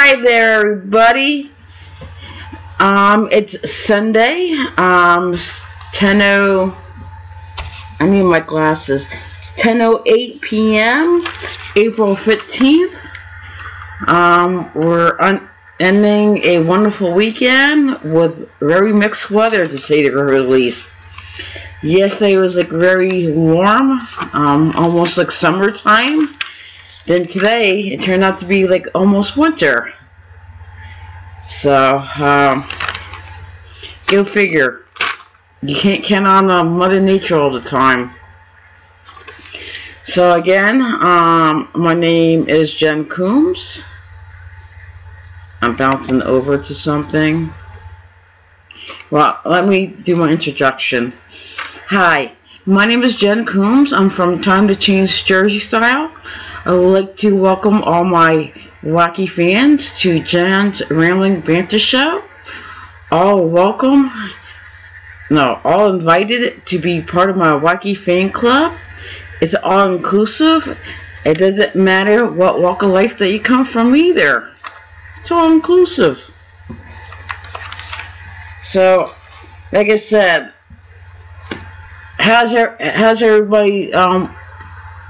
Hi there, everybody. It's Sunday. 10:00. I need my glasses. It's 10:08 p.m. April 15th. We're ending a wonderful weekend with very mixed weather, to say the least. Yesterday was like very warm, almost like summertime. Then today it turned out to be like almost winter. So go figure. You can't count on Mother Nature all the time. So again, my name is Jen Coombs. I'm bouncing over to something. Well, let me do my introduction. Hi, my name is Jen Coombs. I'm from Time to Change Jersey Style. I would like to welcome all my wacky fans to Jen's Rambling Banter Show. All welcome. No, all invited to be part of my wacky fan club. It's all inclusive. It doesn't matter what walk of life that you come from either. It's all inclusive. So, like I said, how's everybody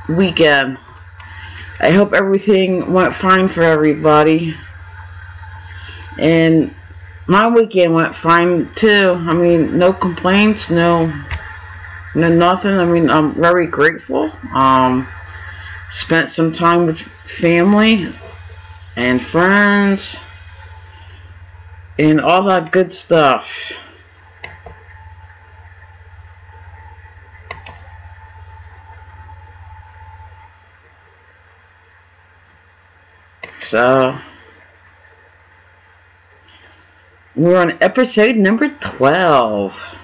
weekend? I hope everything went fine for everybody. And my weekend went fine too. I mean, no complaints, no nothing. I mean, I'm very grateful. Spent some time with family and friends and all that good stuff. So we're on episode number 12.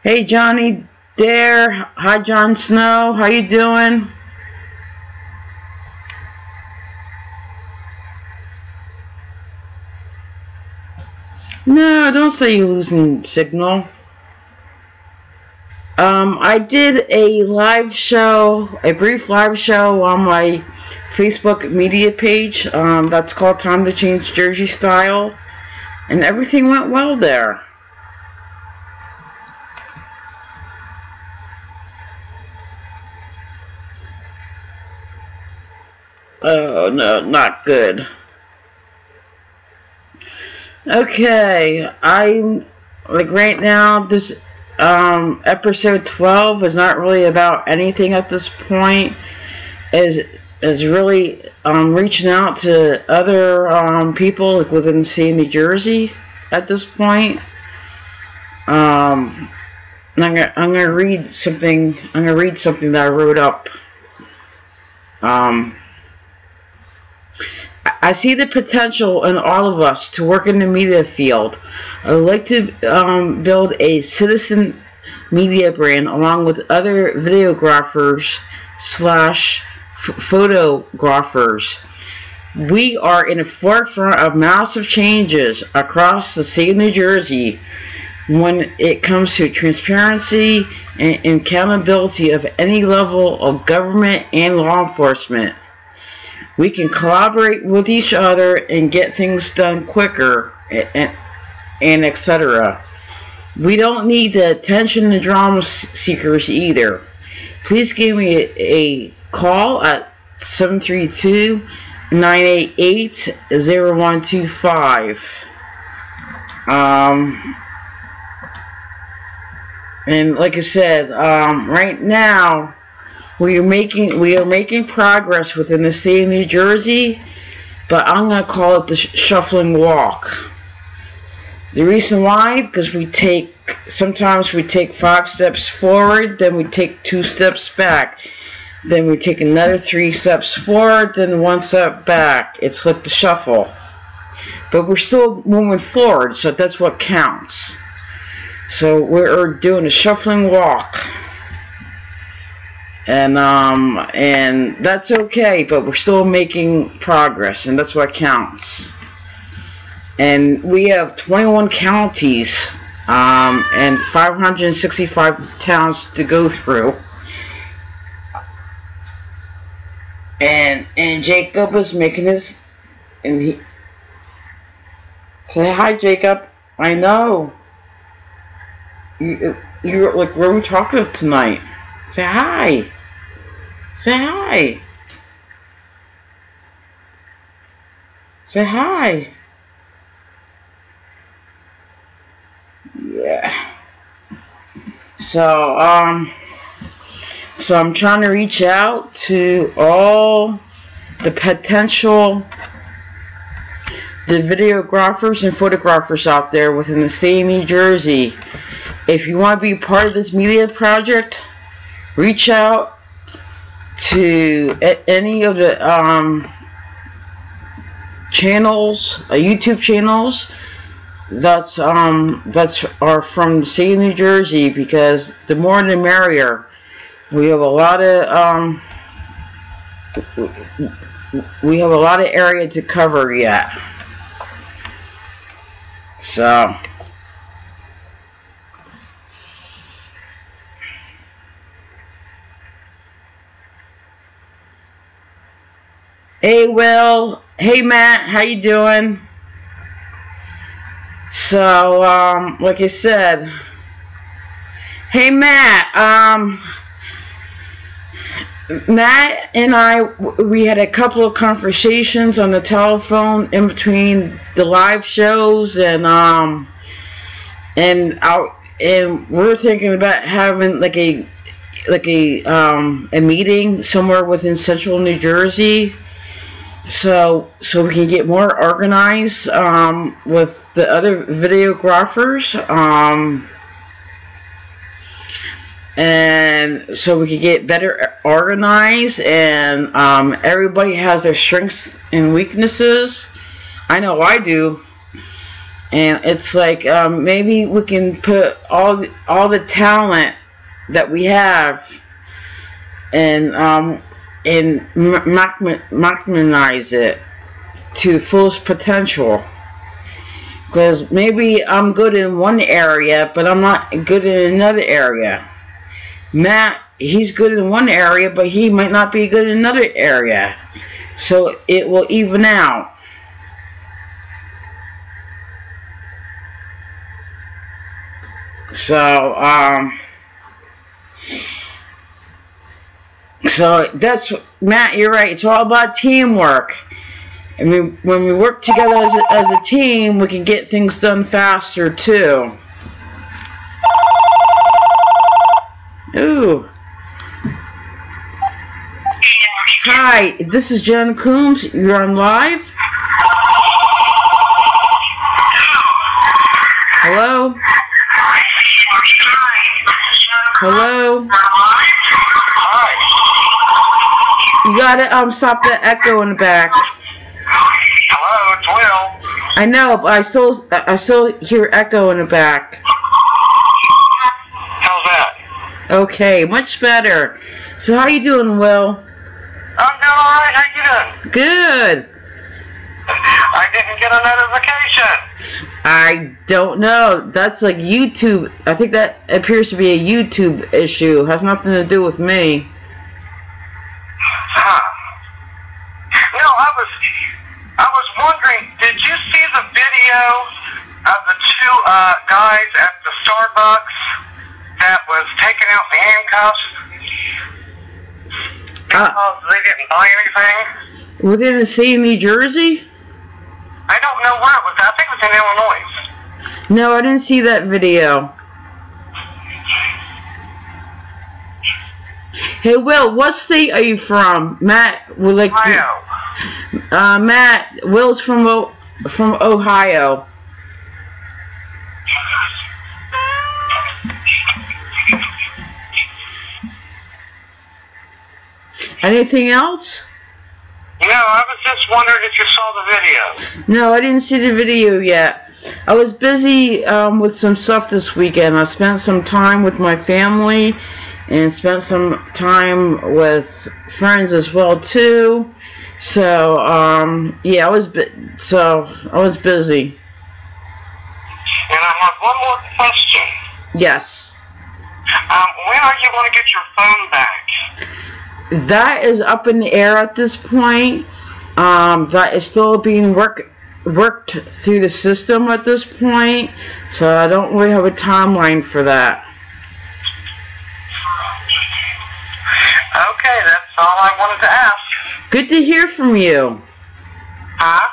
Hey Johnny Dare, hi John Snow, how you doing? No, don't say you're losing signal. I did a live show, a brief live show on my Facebook media page. That's called Time to Change Jersey Style. And everything went well there. Oh, no, not good. Okay, I'm like right now this episode 12 is not really about anything at this point. Is really reaching out to other people like within the state of New Jersey at this point. I'm gonna read something. I'm gonna read something that I wrote up. I see the potential in all of us to work in the media field. I would like to build a citizen media brand along with other videographers / photographers. We are in the forefront of massive changes across the state of New Jersey when it comes to transparency and accountability of any level of government and law enforcement. We can collaborate with each other and get things done quicker, and etc. We don't need the attention and drama seekers either. Please give me a call at 732-988-0125. And like I said, right now, we are making progress within the state of New Jersey, but I'm going to call it the shuffling walk. The reason why, because sometimes we take 5 steps forward, then we take 2 steps back, then we take another 3 steps forward, then 1 step back. It's like the shuffle. But we're still moving forward, so that's what counts. So we're doing a shuffling walk. And that's okay, but we're still making progress, and that's what counts. And we have 21 counties and 565 towns to go through. And Jacob is making his, and he say hi, Jacob. I know you're like, where are we talking tonight? Say hi. Say hi. Say hi. Yeah. So I'm trying to reach out to all the potential, the videographers and photographers out there within the state of New Jersey. If you want to be part of this media project, reach out to any of the channels, YouTube channels that's are from the state of New Jersey, because the more the merrier. We have a lot of area to cover yet. So hey Will, hey Matt, how you doing? So like I said, hey Matt, Matt and we had a couple of conversations on the telephone in between the live shows, and we're thinking about having like a meeting somewhere within central New Jersey, so we can get more organized with the other videographers, and so we can get better organized, and everybody has their strengths and weaknesses. I know I do. And it's like maybe we can put all the talent that we have and maximize it to fullest potential. Because maybe I'm good in one area, but I'm not good in another area. Matt, he's good in one area, but he might not be good in another area. So it will even out. So that's, Matt, you're right. It's all about teamwork. I mean, when we work together as a team, we can get things done faster too. Ooh. Hi, this is Jen Coombs. You're on live. Hello? Hello? You gotta stop the echo in the back. Hello, it's Will. I know, but I still hear echo in the back. How's that? Okay, much better. So how you doing, Will? I'm doing alright, how you doing? Good. I didn't get a notification. I don't know. That's like YouTube. I think that appears to be a YouTube issue. It has nothing to do with me. Huh. No, I was wondering, did you see the video of the two guys at the Starbucks that was taking out the handcuffs because they didn't buy anything? Within the state of New Jersey? I don't know where it was. I think it was in Illinois. No, I didn't see that video. Hey, Will, what state are you from? Matt would like Ohio. Matt, Will's from Ohio. Anything else? No, I was just wondering if you saw the video. No, I didn't see the video yet. I was busy with some stuff this weekend. I spent some time with my family and spent some time with friends as well too. So yeah, I was busy. And I have one more question. Yes. When are you going to get your phone back? That is up in the air at this point. That is still being worked through the system at this point, so I don't really have a timeline for that. Okay, that's all I wanted to ask. Good to hear from you. Huh?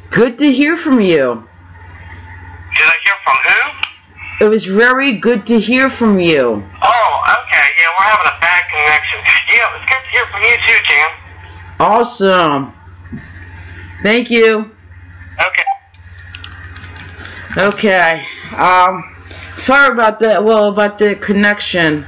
Good to hear from you. Did I hear from who? It was very good to hear from you. Oh, okay. Yeah, we're having a bad connection. Yeah, it was good to hear from you too, Jan. Awesome. Thank you. Okay. Okay. Sorry about that. Well, about the connection.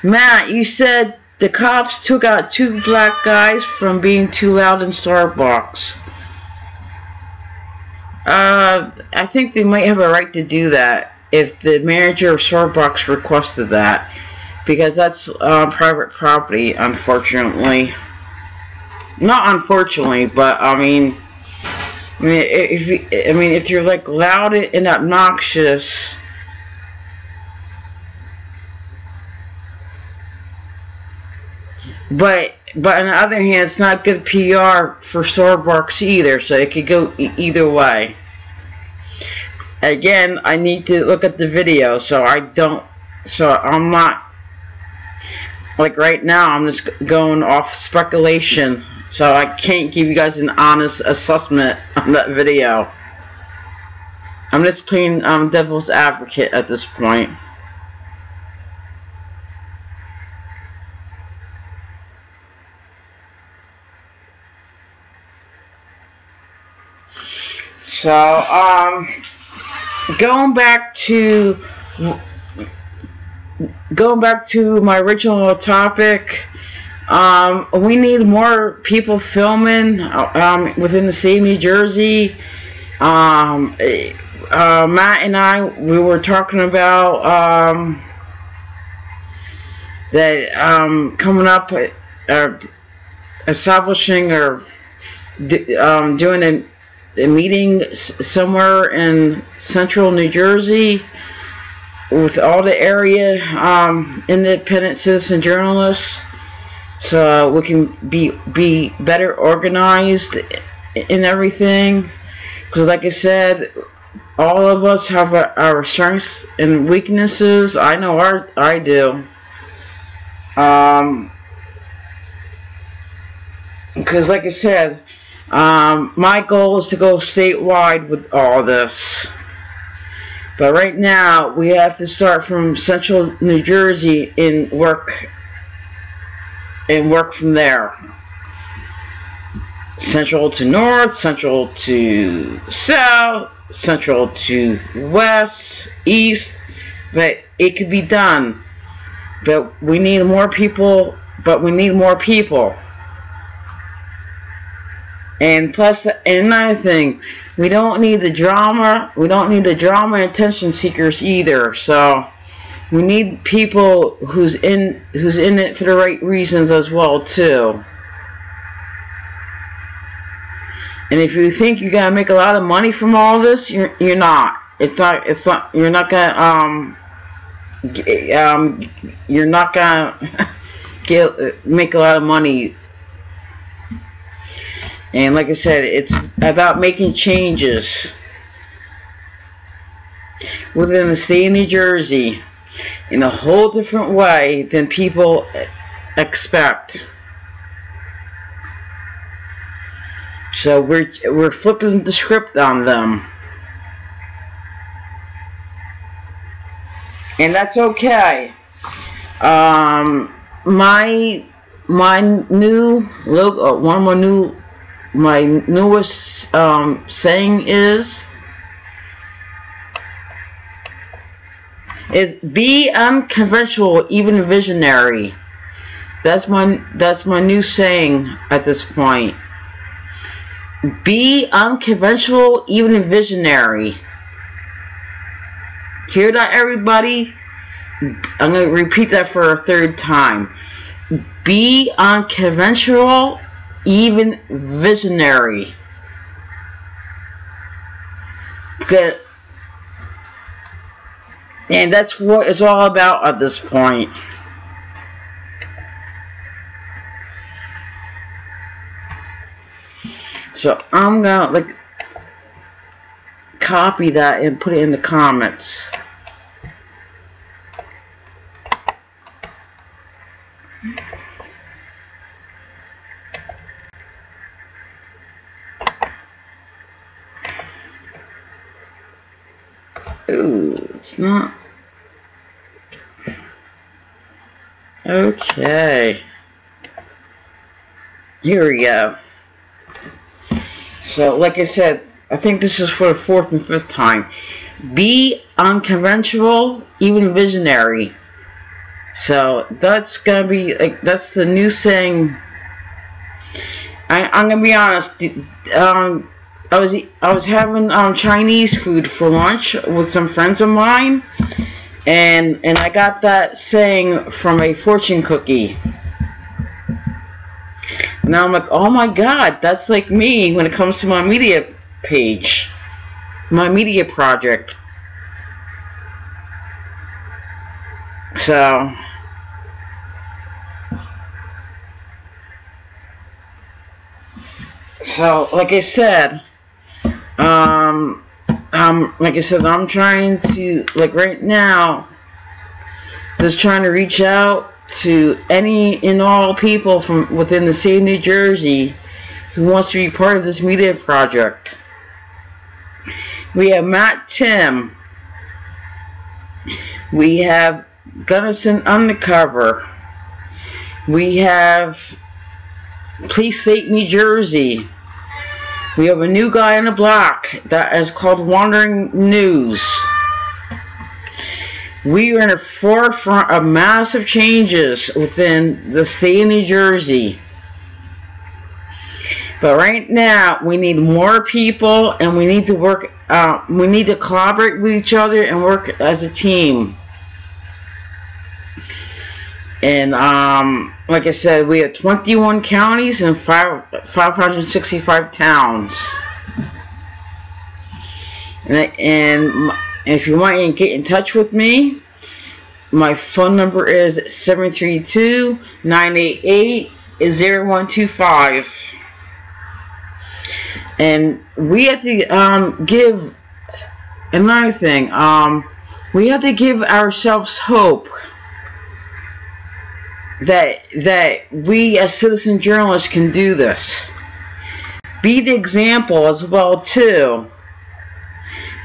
Matt, you said the cops took out 2 black guys from being too loud in Starbucks. I think they might have a right to do that if the manager of Starbucks requested that, because that's private property, unfortunately. Not unfortunately, but I mean, if you're like loud and obnoxious. But on the other hand, it's not good PR for Starbucks either, so it could go either way. Again, I need to look at the video, so I'm not, like right now, I'm just going off speculation, so I can't give you guys an honest assessment on that video. I'm just playing devil's advocate at this point. So, going back to my original topic, we need more people filming within the state of New Jersey. Matt and I, we were talking about that coming up, establishing or doing a meeting somewhere in central New Jersey with all the area independent citizen journalists, so we can be better organized in everything. Because like I said, all of us have our strengths and weaknesses. I know I do. Because like I said, my goal is to go statewide with all this. But right now, we have to start from central New Jersey and work from there. Central to north, central to south, central to west, east. But it could be done. But we need more people. And plus, another thing, we don't need the drama. We don't need the drama and attention seekers either. So we need people who's in it for the right reasons as well too. And if you think you're gonna make a lot of money from all this, you're not. You're not gonna make a lot of money. And like I said, it's about making changes within the state of New Jersey in a whole different way than people expect. So we're flipping the script on them. And that's okay. My new logo, my newest saying is be unconventional, even visionary. That's my new saying at this point. Be unconventional, even visionary. Hear that, everybody? I'm going to repeat that for a third time. Be unconventional, even visionary. Because, and that's what it's all about at this point. So I'm gonna like copy that and put it in the comments. Ooh, it's not. Okay. Here we go. So, like I said, I think this is for the 4th and 5th time. Be unconventional, even visionary. So, that's gonna be, like, that's the new saying. I'm gonna be honest. I was having Chinese food for lunch with some friends of mine, and I got that saying from a fortune cookie. Now I'm like, oh my god, that's like me when it comes to my media page, my media project. So, like I said, I'm trying to, like right now, just trying to reach out to any and all people from within the state of New Jersey who wants to be part of this media project. We have Matt Tim. We have Gunnison Undercover. We have Police State New Jersey. We have a new guy on the block that is called Wandering News. We are in the forefront of massive changes within the state of New Jersey. But right now, we need more people, and we need to work. We need to collaborate with each other and work as a team. And like I said, we have 21 counties and 565 towns. And if you want to get in touch with me, my phone number is 732-988-0125. And we have to give another thing. We have to give ourselves hope that we as citizen journalists can do this. Be the example as well too.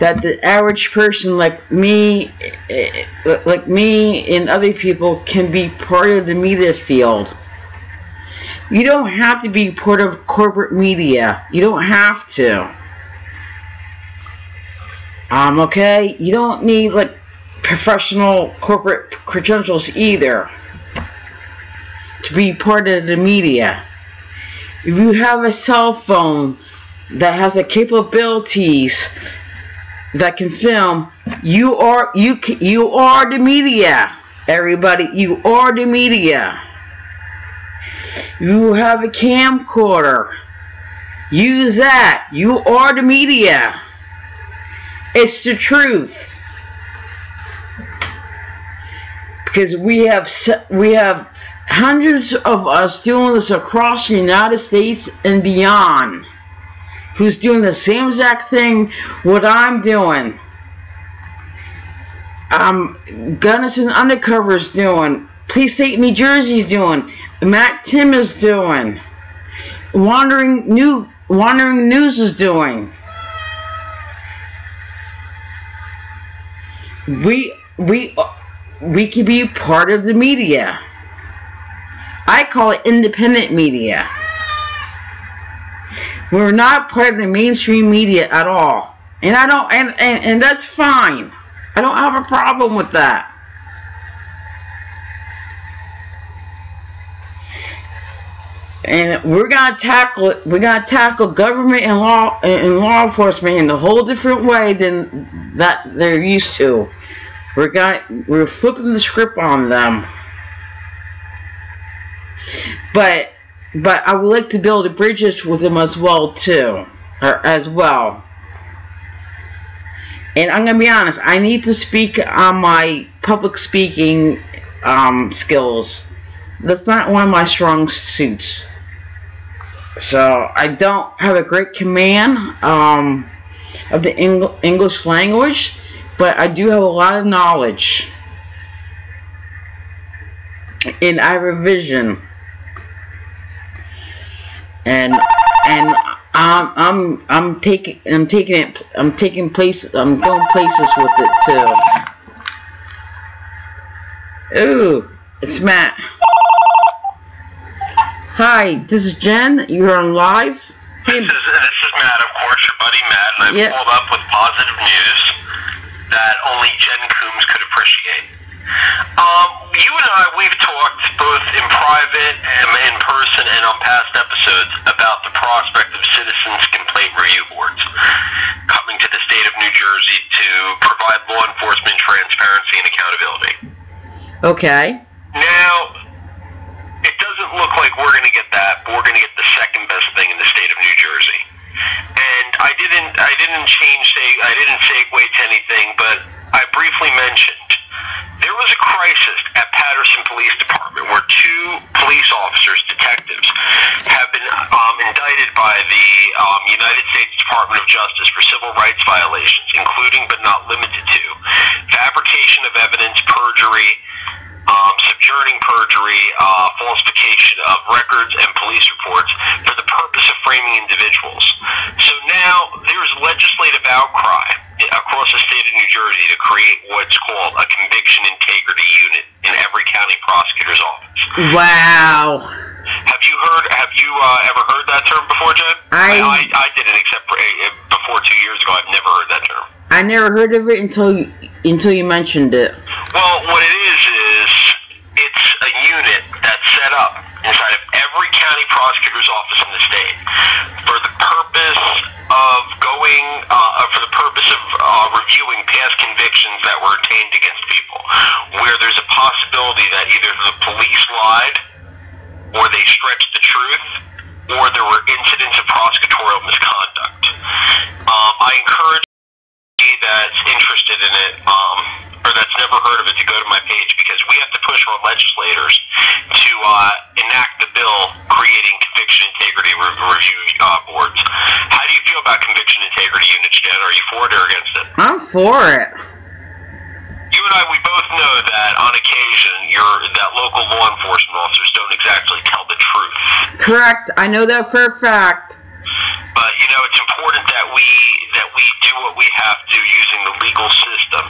That the average person like me and other people can be part of the media field. You don't have to be part of corporate media. You don't have to. Okay? You don't need like professional corporate credentials either to be part of the media. If you have a cell phone that has the capabilities that can film, you are the media. Everybody, you are the media. You have a camcorder, use that. You are the media. It's the truth. Because we have hundreds of us doing this across the United States and beyond, who's doing the same exact thing what I'm doing. Gunnison Undercover's doing. Police State New Jersey's doing. Matt Tim is doing. Wandering News is doing. We can be part of the media. I call it independent media. We're not part of the mainstream media at all. And I don't and that's fine. I don't have a problem with that. And we're gonna tackle it. We're gonna tackle government and law enforcement in a whole different way than that they're used to. We're flipping the script on them. But but I would like to build bridges with them as well too, And I'm gonna be honest, I need to speak on my public speaking skills. That's not one of my strong suits. So I don't have a great command of the English language, but I do have a lot of knowledge, and I have a vision, and I'm going places with it too. Ooh, it's Matt. Hi, this is Jen. You're on live. Hey. This is Matt, of course, your buddy Matt, and I've pulled up with positive news that only Jen Coombs could appreciate. You and I, we've talked both in private and in person and on past episodes about the prospect of citizens' complaint review boards coming to the state of New Jersey to provide law enforcement transparency and accountability. Okay. Now, it doesn't look like we're going to get that, but we're going to get the second best thing in the state of New Jersey. And I didn't segue to anything, but I briefly mentioned there was a crisis at Patterson Police Department where 2 police officers, detectives, have been indicted by the United States Department of Justice for civil rights violations, including but not limited to fabrication of evidence, perjury, subverting perjury, falsification of records and police reports for the purpose of framing individuals. So now there's legislative outcry across the state of New Jersey to create what's called a conviction integrity unit in every county prosecutor's office. Wow. Have you ever heard that term before, Jen? I didn't, except for before 2 years ago. I've never heard that term. I never heard of it until you mentioned it. Well, what it is it's a unit that's set up inside of every county prosecutor's office in the state for the purpose of reviewing past convictions that were obtained against people, where there's a possibility that either the police lied, or they stretched the truth, or there were incidents of prosecutorial misconduct. I encourage anybody that's interested in it, or that's never heard of it, to go to my page, because we have to push our legislators to enact the bill creating conviction integrity review boards. How do you feel about conviction integrity units, Jen? Are you for it or against it? I'm for it. You and I, we both know that on occasion, that local law enforcement officers don't exactly tell the truth. Correct. I know that for a fact. But it's important that we do what we have to using the legal system,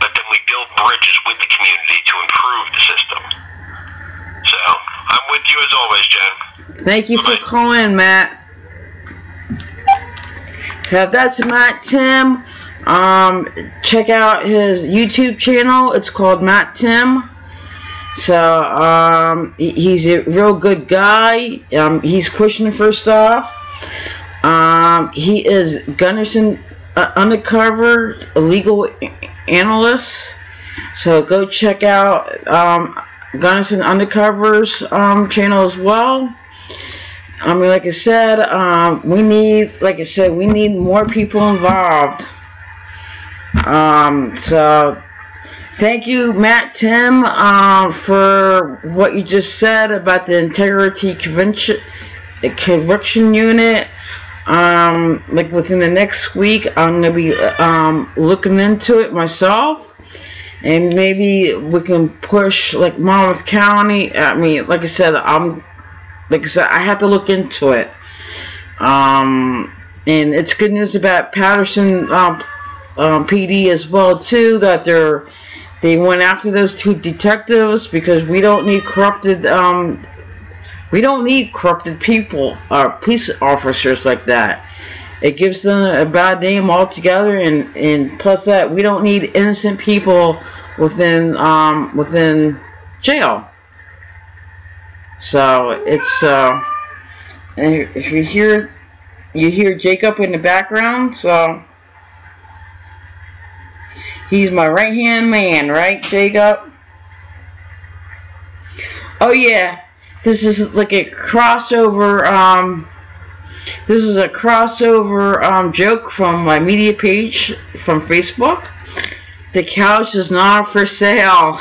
but then we build bridges with the community to improve the system. So I'm with you as always, Jen. Thank you for calling, Matt. So that's Matt Tim. Check out his YouTube channel. It's called Matt Tim. So he's a real good guy. He's Christian, first off. He is Gunnison Undercover, a legal analyst. So go check out Gunnison Undercover's channel as well. I mean, like I said, we need more people involved. So thank you, Matt Tim, for what you just said about the integrity conviction unit. Like within the next week, I'm gonna be looking into it myself, and maybe we can push like Monmouth County. I mean, like I said, I have to look into it. And it's good news about Patterson PD as well too, that they went after those 2 detectives, because we don't need corrupted people or police officers like that. It gives them a bad name altogether, and plus that, we don't need innocent people within jail. So it's and if you hear Jacob in the background, so he's my right-hand man, right, Jacob? Oh yeah, this is like a crossover, this is a crossover joke from my media page from Facebook. The couch is not for sale.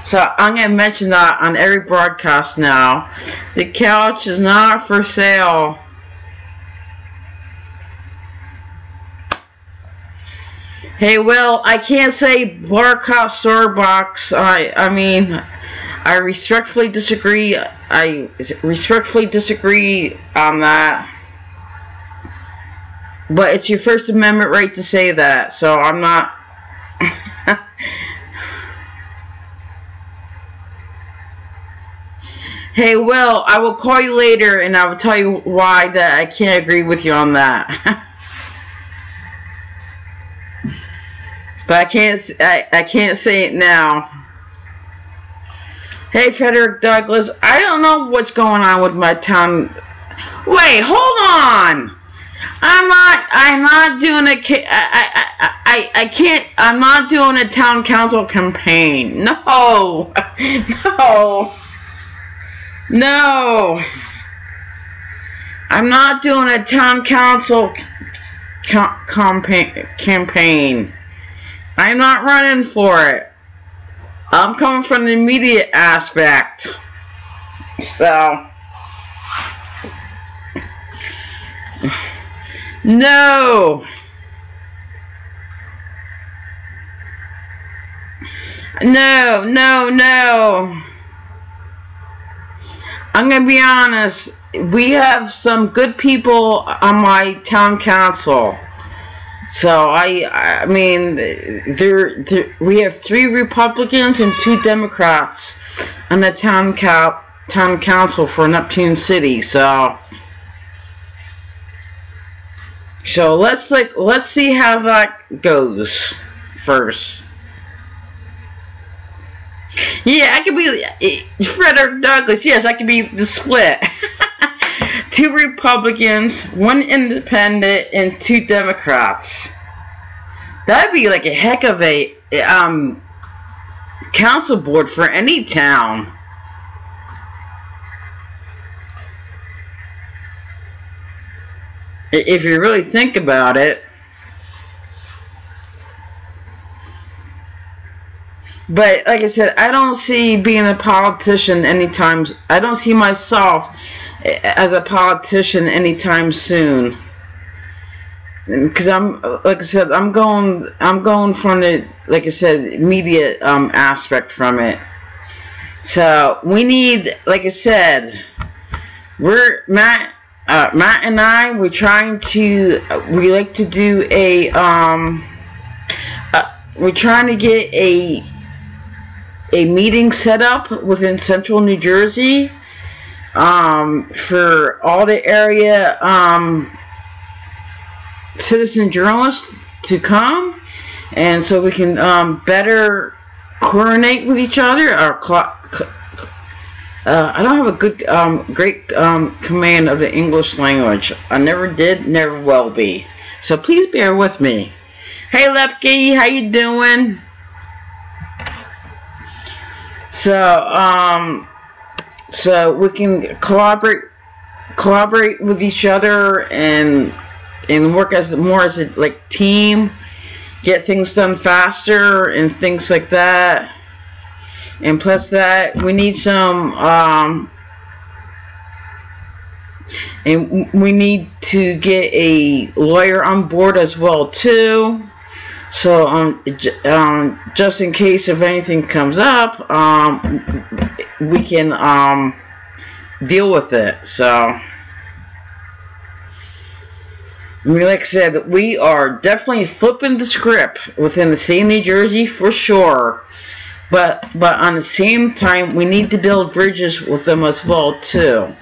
So I'm going to mention that on every broadcast now. The couch is not for sale. Hey, Will, I can't say boycott Starbucks. I mean, I respectfully disagree. I respectfully disagree on that. But it's your First Amendment right to say that, so I'm not... Hey, Will, I will call you later and I will tell you why that I can't agree with you on that. But I can't say it now. Hey, Frederick Douglass, I don't know what's going on with my town. Wait, hold on. I'm not doing I'm not doing a town council campaign. No. No. I'm not doing a town council campaign. I'm not running for it. I'm coming from the immediate aspect. So. No. No. I'm going to be honest. We have some good people on my town council. So, I mean, we have 3 Republicans and 2 Democrats on the town council for Neptune City. So let's see how that goes first. Yeah, I could be Frederick Douglass. Yes, I could be the split. 2 Republicans, 1 Independent, and 2 Democrats. That'd be like a heck of a council board for any town. If you really think about it. But like I said, I don't see being a politician anytime. I don't see myself as a politician anytime soon. Because I'm, like I said, I'm going from the, like I said, media aspect from it. So we need, like I said, Matt and I, we like to do a we're trying to get a meeting set up within Central New Jersey for all the area citizen journalists to come, and so we can better coordinate with each other. I don't have a good, great command of the English language. I never did, never will be. So please bear with me. Hey, Lepke, how you doing? So we can collaborate with each other and work more as a like team, get things done faster and things like that. And plus that, we need some and we need to get a lawyer on board as well too. So just in case if anything comes up, we can deal with it. So like I said, we are definitely flipping the script within the state of New Jersey for sure. But on the same time, we need to build bridges with them as well too.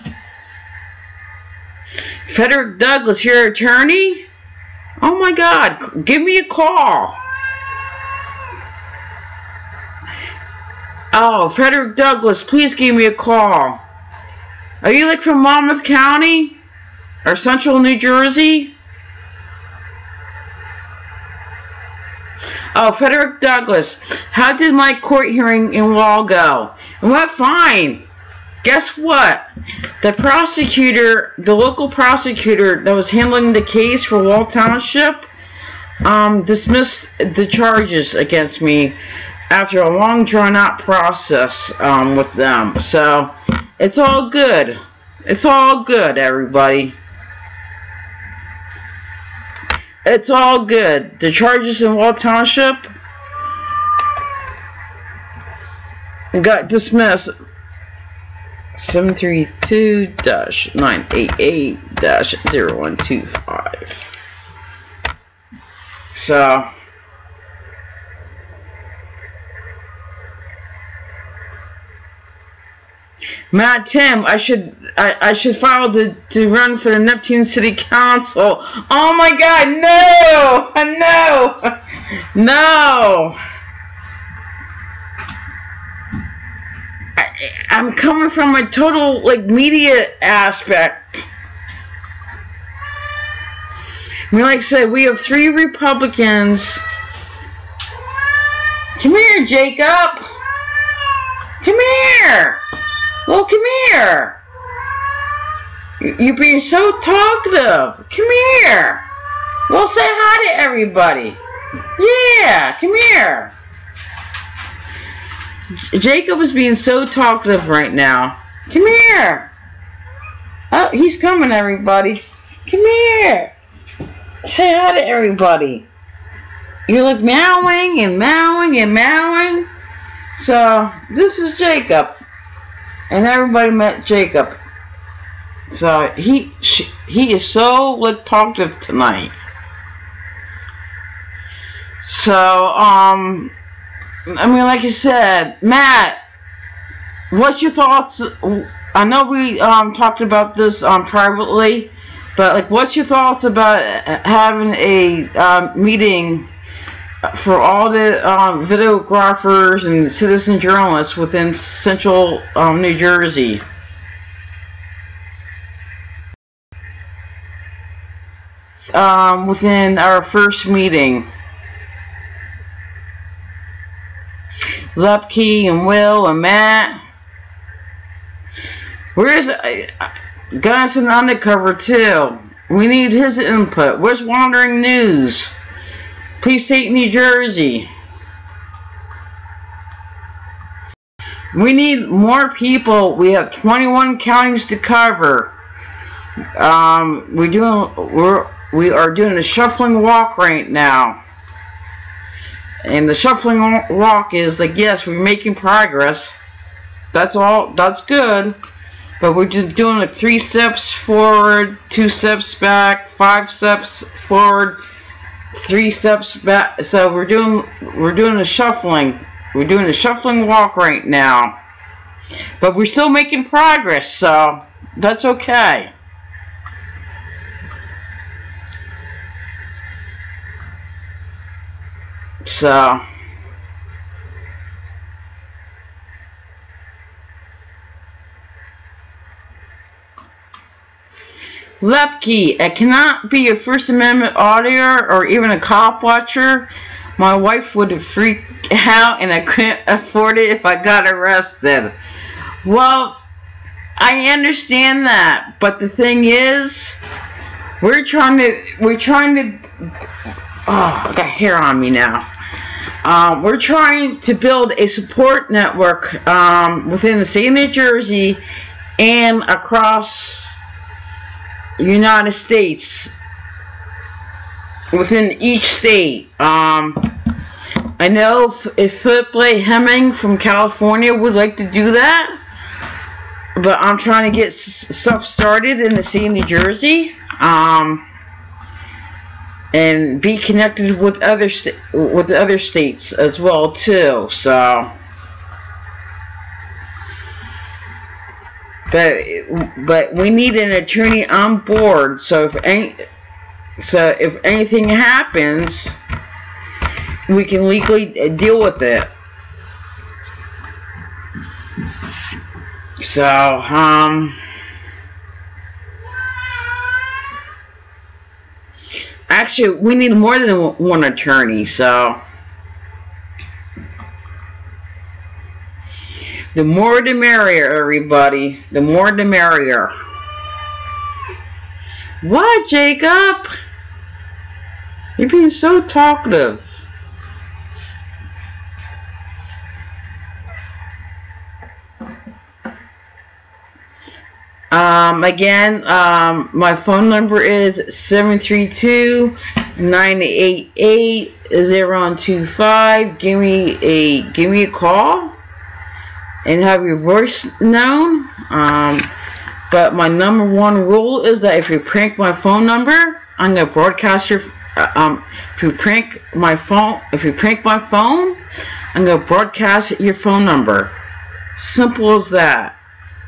Frederick Douglass, your attorney? Oh my God, give me a call. Oh, Frederick Douglass, please give me a call. Are you like from Monmouth County? Or Central New Jersey? Oh, Frederick Douglass, how did my court hearing in Wall go? It went fine. guess what? The prosecutor, the local prosecutor that was handling the case for Wall Township, dismissed the charges against me after a long drawn-out process with them. So it's all good. It's all good, everybody. It's all good. The charges in Wall Township got dismissed. 732-988-0125. So Matt Tim, I should file to run for the Neptune City Council. Oh my God, no, no. I'm coming from a total media aspect. I mean, like I said, we have 3 Republicans. Come here, Jacob. Come here. Well, come here. You're being so talkative. Come here. Well, say hi to everybody. Yeah, come here. Jacob is being so talkative right now. Come here. Oh, he's coming, everybody. Come here. Say hi to everybody. You're like meowing and meowing and meowing. So, this is Jacob. And everybody met Jacob. So, he is so talkative tonight. So, I mean, like I said, Matt, what's your thoughts? I know we talked about this privately, but what's your thoughts about having a meeting for all the videographers and citizen journalists within central New Jersey? Within our first meeting. Lepke and Will and Matt. Where's Gunnison Undercover too? We need his input. Where's Wandering News? Police State New Jersey. We need more people. We have 21 counties to cover. We are doing a shuffling walk right now. And the shuffling walk is yes, we're making progress. That's all. That's good. But we're just doing 3 steps forward, 2 steps back, 5 steps forward, 3 steps back. So we're doing a shuffling. We're doing a shuffling walk right now. But we're still making progress, so that's okay. So Lepke, I cannot be a First Amendment auditor or even a cop watcher. My wife would freak out and I couldn't afford it if I got arrested. Well, I understand that, but the thing is, we're trying to oh, I got hair on me now. We're trying to build a support network within the state of New Jersey and across the United States, within each state. I know if Philip Hemming from California would like to do that, but I'm trying to get stuff started in the state of New Jersey. And be connected with other states as well too. So, but we need an attorney on board. So if anything happens, we can legally deal with it. So, actually, we need more than one attorney, so. The more the merrier, everybody. The more the merrier. What, Jacob? You're being so talkative. Again, my phone number is 732-988-0125. Give me a call and have your voice known. But my number one rule is that if you prank my phone number, I'm gonna broadcast your. If you prank my phone, I'm gonna broadcast your phone number. Simple as that.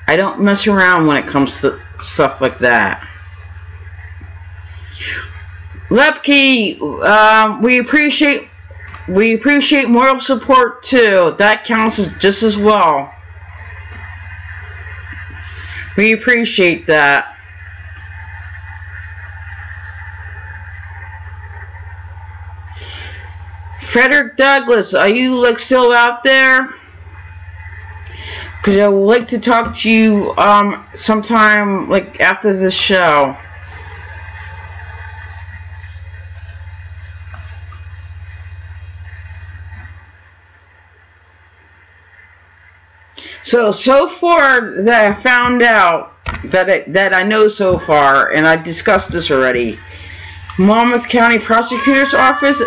I don't mess around when it comes to stuff like that. Lepke, we appreciate moral support too. That counts just as well. We appreciate that. Frederick Douglas, are you like still out there? Because I would like to talk to you sometime like after the show. So far that I found out that I know so far, and I discussed this already. Monmouth County Prosecutor's Office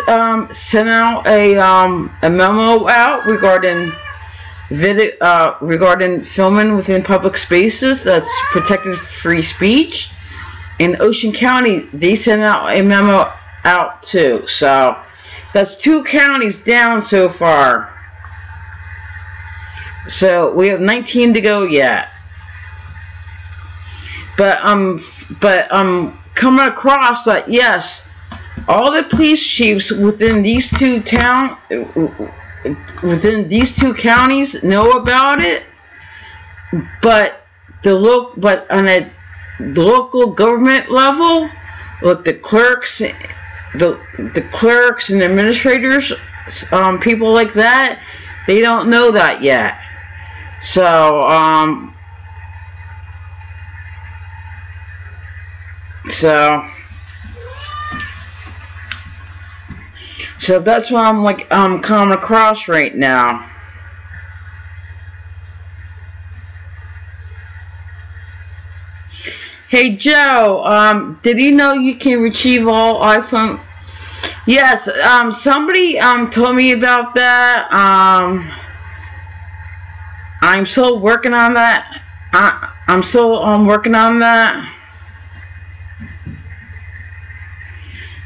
sent out a memo out regarding regarding filming within public spaces that's protected free speech. In Ocean County, they sent out a memo out too. So that's 2 counties down so far. So we have 19 to go yet. But I'm coming across that yes, all the police chiefs within these 2 counties know about it, but on a local government level, like the clerks and administrators, people like that, they don't know that yet. So So that's what I'm coming across right now. Hey Joe, did you know you can retrieve all iPhone? Yes, somebody told me about that. I'm still working on that. I'm still working on that.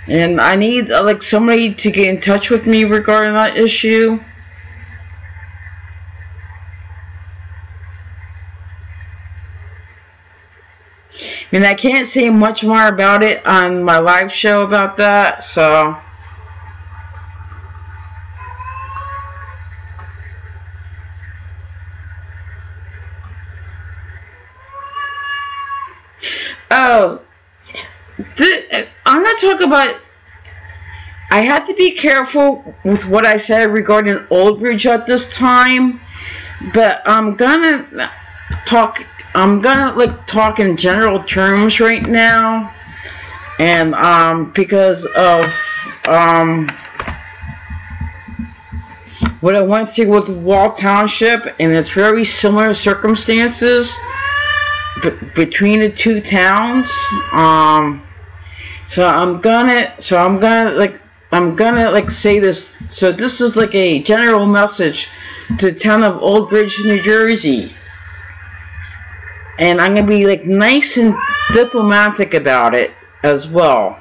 And I need like somebody to get in touch with me regarding that issue. And I can't say much more about it on my live show about that, so. Oh. I'm not talking about. I had to be careful with what I said regarding Oldbridge at this time, but I'm gonna talk in general terms right now, and because of what I went through with Wall Township, and it's very similar circumstances between the 2 towns. So I'm gonna say this. So this is like a general message to the town of Oldbridge, New Jersey, and I'm gonna be like nice and diplomatic about it as well.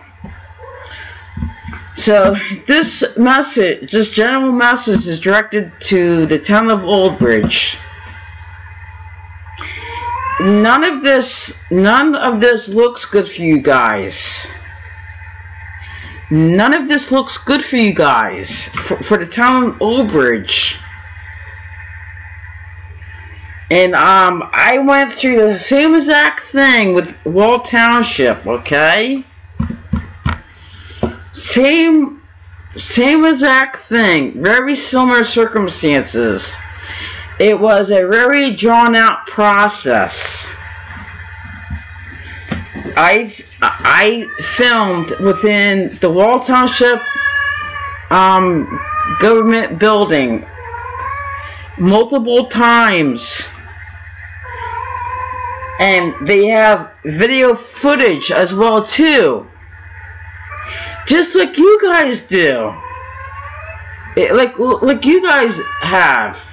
So this general message is directed to the town of Oldbridge. None of this looks good for you guys. None of this looks good for you guys, for the town of Oldbridge. And I went through the same exact thing with Wall Township, okay? Same exact thing, very similar circumstances. it was a very drawn out process. I filmed within the Wall Township government building multiple times, and they have video footage as well too, just like you guys do, like you guys have.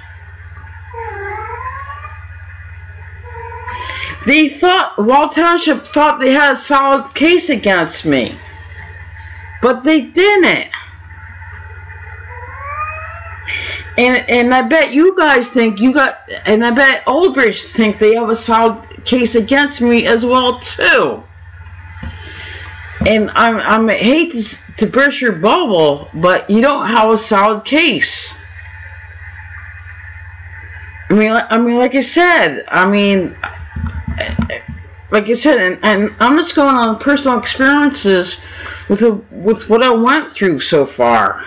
They thought, Wall Township thought they had a solid case against me, but they didn't. And I bet you guys think and I bet Old Bridge think they have a solid case against me as well too. And I hate to burst your bubble, but you don't have a solid case. I mean, like I said, and I'm just going on personal experiences with what I went through so far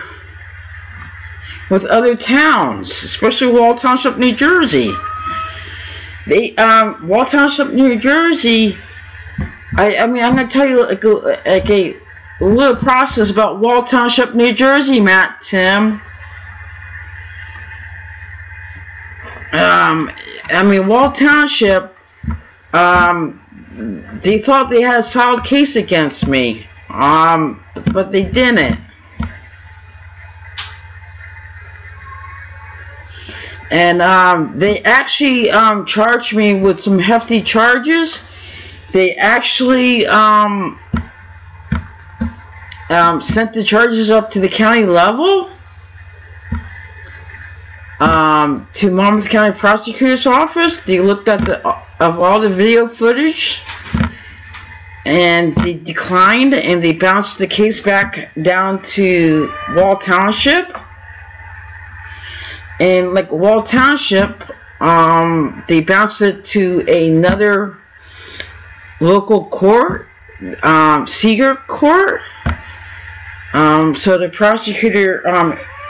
with other towns, especially Wall Township, New Jersey. Wall Township, New Jersey. I'm gonna tell you like a little process about Wall Township, New Jersey, Matt, Tim. Wall Township. They thought they had a solid case against me, but they didn't. And they actually charged me with some hefty charges. They actually sent the charges up to the county level, to Monmouth County Prosecutor's Office. They looked at all the video footage, and they declined, and they bounced the case back down to Wall Township. And like Wall Township, they bounced it to another local court, Seeger Court. So the prosecutor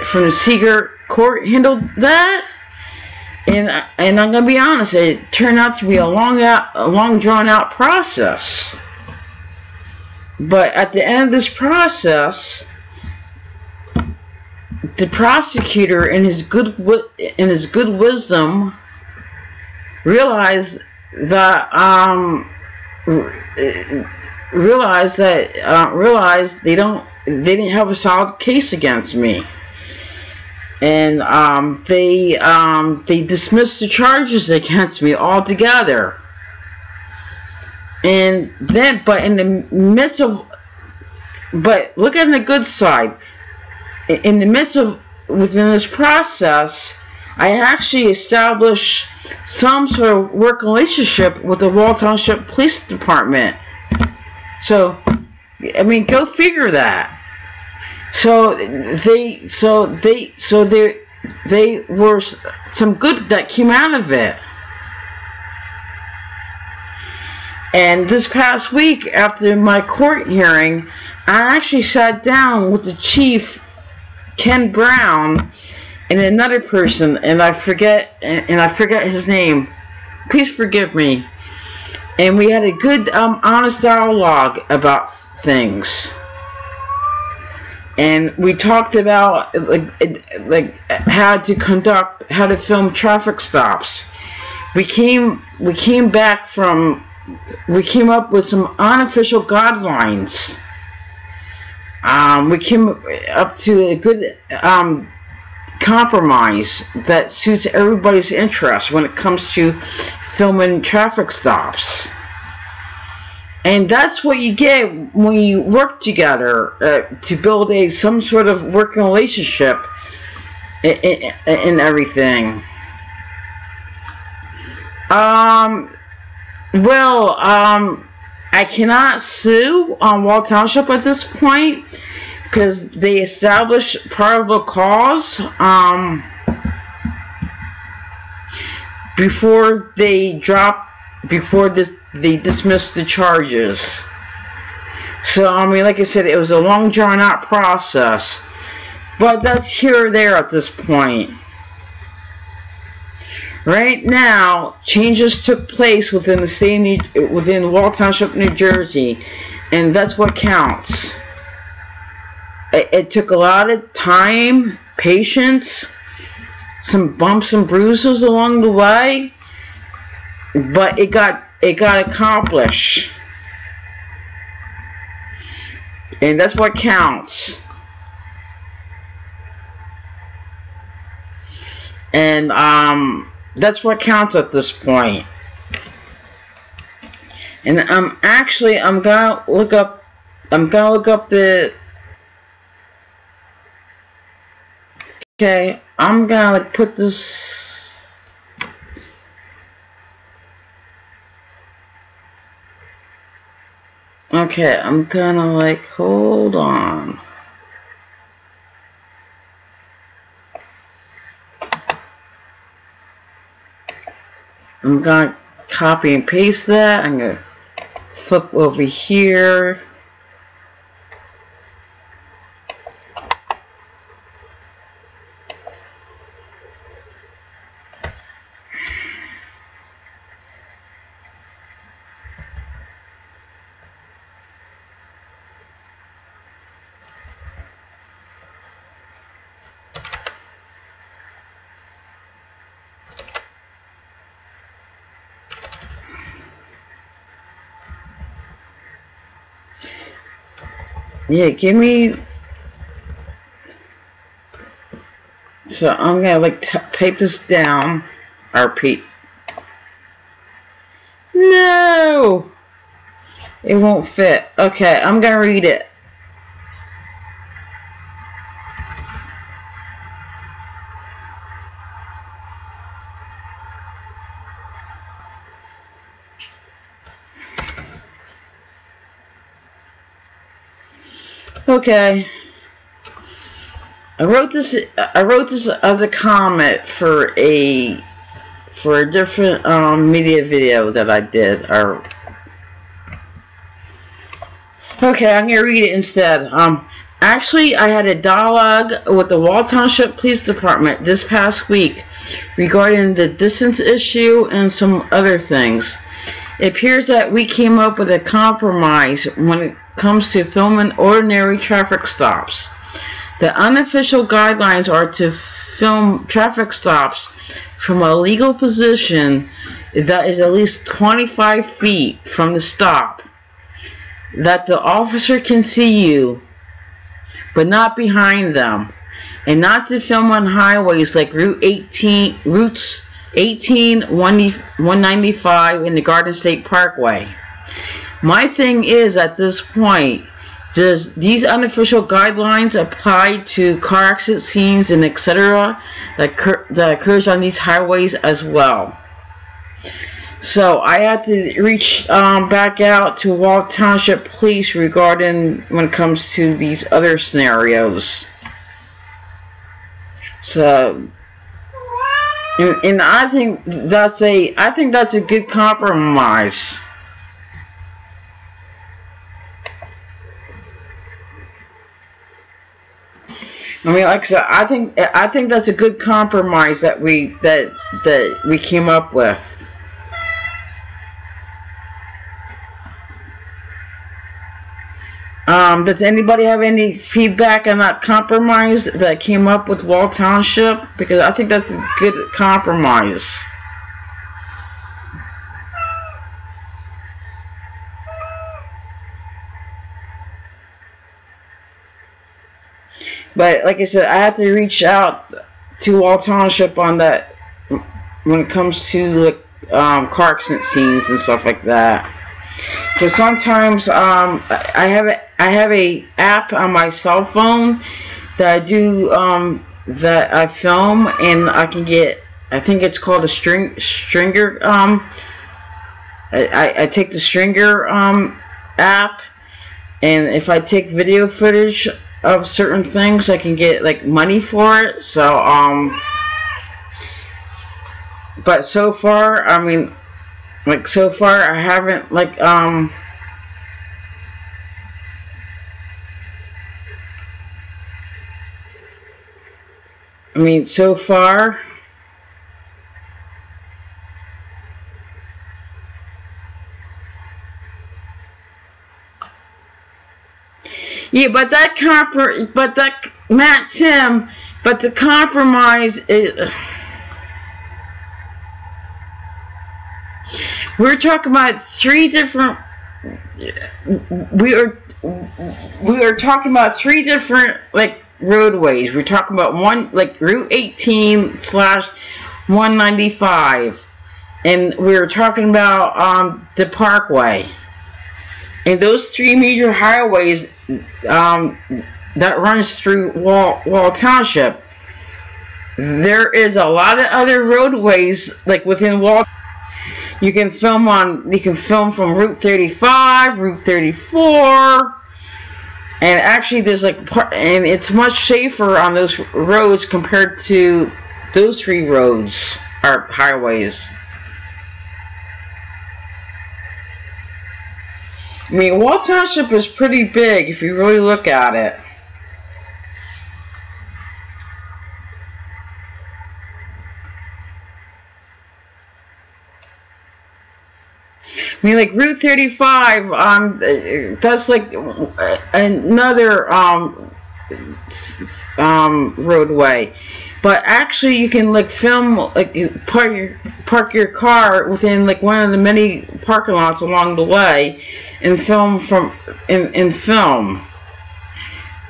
from the Seeger Court handled that. And I'm gonna be honest, it turned out to be a long drawn out process. But at the end of this process, the prosecutor, in his good wisdom, realized that they didn't have a solid case against me. And they dismissed the charges against me altogether. And then, but look at the good side. In the midst of, within this process, I actually established some sort of work relationship with the Wall Township Police Department. So, go figure that. So there were some good that came out of it. And this past week, after my court hearing, I actually sat down with the chief, Ken Brown, and another person, and I forget his name. Please forgive me. And we had a good, honest dialogue about things. And we talked about like how to film traffic stops. We came up with some unofficial guidelines. We came up to a good compromise that suits everybody's interest when it comes to filming traffic stops. And that's what you get when you work together to build some sort of working relationship and everything. I cannot sue Wall Township at this point because they established probable cause before they dismissed the charges. So like I said, it was a long drawn out process, but that's here or there at this point. Right now, changes took place within the state within Wall Township, New Jersey, and that's what counts. It took a lot of time, patience, some bumps and bruises along the way, but it got accomplished, and that's what counts. And that's what counts at this point. And I'm gonna look up the. Okay, I'm gonna like put this. Okay, I'm gonna like hold on. I'm gonna copy and paste that. I'm gonna flip over here. Yeah, give me. So I'm gonna like type this down. RP. No, it won't fit. Okay, I'm gonna read it. Okay. I wrote this as a comment for a different media video that I did. Okay, I'm gonna read it instead. Actually, I had a dialogue with the Wall Township Police Department this past week regarding the distance issue and some other things. It appears that we came up with a compromise when it comes to filming ordinary traffic stops. The unofficial guidelines are to film traffic stops from a legal position that is at least 25 feet from the stop, that the officer can see you, but not behind them, and not to film on highways like routes 18, 195, and the Garden State Parkway. My thing is, at this point, does these unofficial guidelines apply to car accident scenes and etc. that occurs on these highways as well? So I had to reach back out to Wall Township Police regarding when it comes to these other scenarios. So, and I think that's a good compromise. I mean, like I said, I think that's a good compromise that we came up with. Does anybody have any feedback on that compromise that came up with Wall Township? Because I think that's a good compromise. But like I said, I had to reach out to Wall Township on that when it comes to car accident scenes and stuff like that. Because sometimes I have a app on my cell phone that I do that I film, and I can get, I think it's called a stringer. I take the stringer app, and if I take video footage of certain things, I can get like money for it. So but so far, I mean, like so far I haven't like I mean, so far Yeah, but Matt Tim, but the compromise is, we're talking about three different, we are talking about three different, like, roadways. We're talking about one, like, Route 18/195, and we're talking about the Parkway. And those three major highways that runs through Wall Township. There is a lot of other roadways, like, within Wall. You can film from Route 35, Route 34, and actually there's, like, and it's much safer on those roads compared to those three roads or highways. I mean, Wall Township is pretty big if you really look at it. I mean, like, Route 35, that's like another roadway. But actually, you can, like, film, like, park your car within, like, one of the many parking lots along the way, and film film.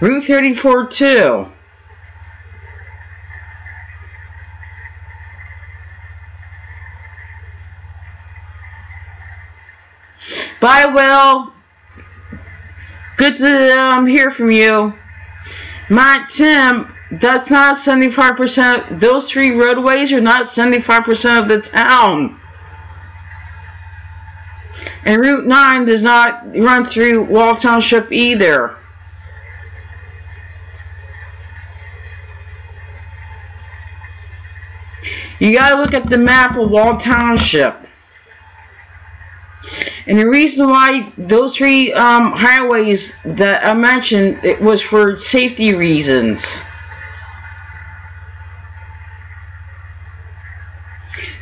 Route 34 too. Bye, Will. Good to hear from you. Matt Tim, that's not 75%. Those three roadways are not 75% of the town. And Route 9 does not run through Wall Township either. You gotta look at the map of Wall Township. And the reason why those three highways that I mentioned, it was for safety reasons.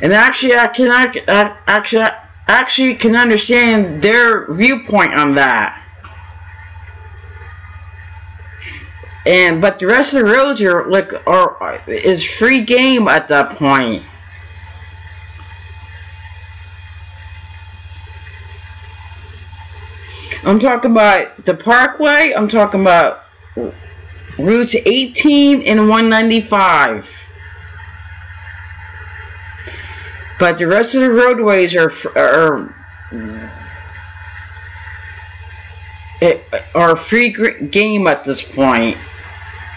And actually, I can understand their viewpoint on that. But the rest of the roads is free game at that point. I'm talking about the Parkway. I'm talking about routes 18 and 195. But the rest of the roadways are free game at this point.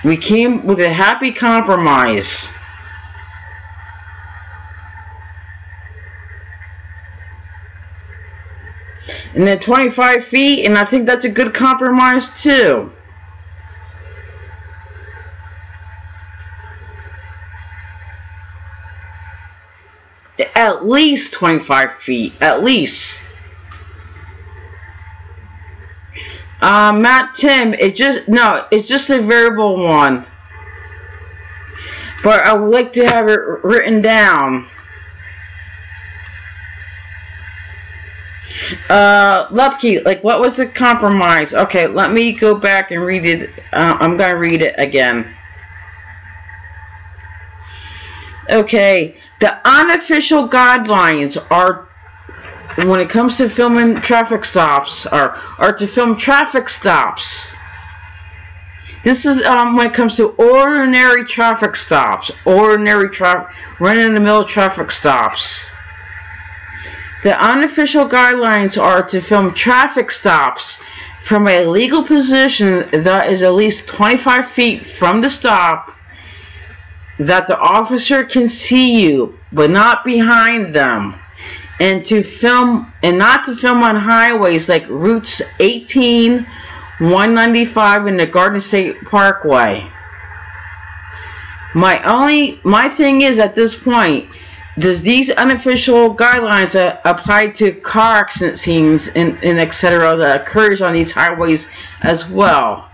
We came with a happy compromise. And then 25 feet, and I think that's a good compromise too. At least 25 feet, at least. Matt Tim, it's just a variable one. But I would like to have it written down. Lupke, like, what was the compromise? Okay, let me go back and read it. I'm gonna read it again. Okay, the unofficial guidelines are, when it comes to filming traffic stops, are to film traffic stops. This is when it comes to ordinary traffic stops, run-in-the-mill traffic stops. The unofficial guidelines are to film traffic stops from a legal position that is at least 25 feet from the stop, that the officer can see you, but not behind them, and not to film on highways like routes 18, 195, and the Garden State Parkway. My thing is, at this point, does these unofficial guidelines that apply to car accident scenes and etc. that occurs on these highways as well?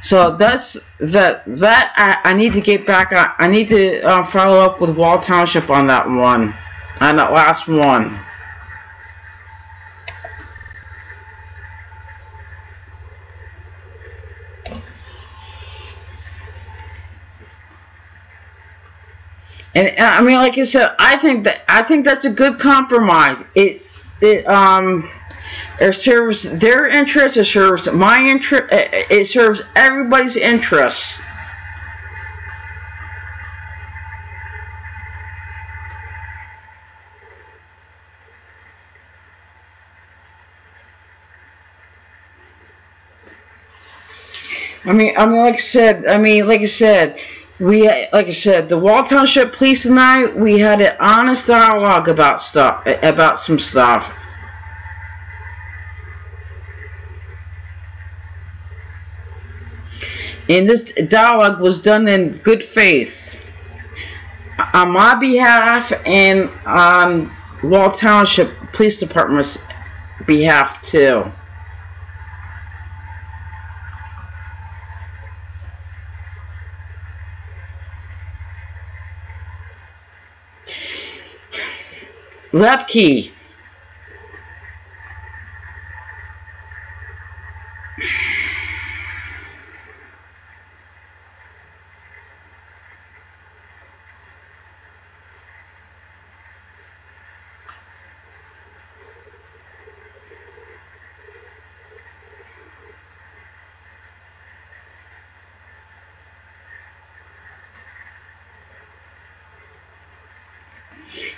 So that's I need to get back on. I need to follow up with Wall Township on that one, on that last one. And I mean, like I said, I think that's a good compromise. It serves their interests. It serves my interest. It serves everybody's interests. I mean, like I said, the Wall Township Police and I, we had an honest dialogue about some stuff. And this dialogue was done in good faith on my behalf and on Wall Township Police Department's behalf too. Lepke.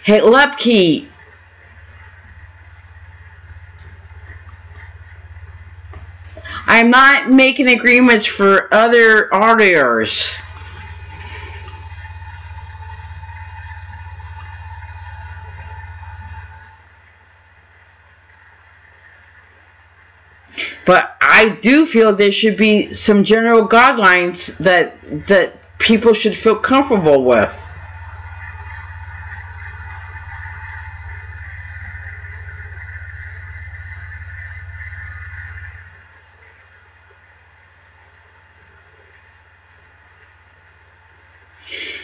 Hey, Lepke. I'm not making agreements for other auditors. But I do feel there should be some general guidelines that people should feel comfortable with.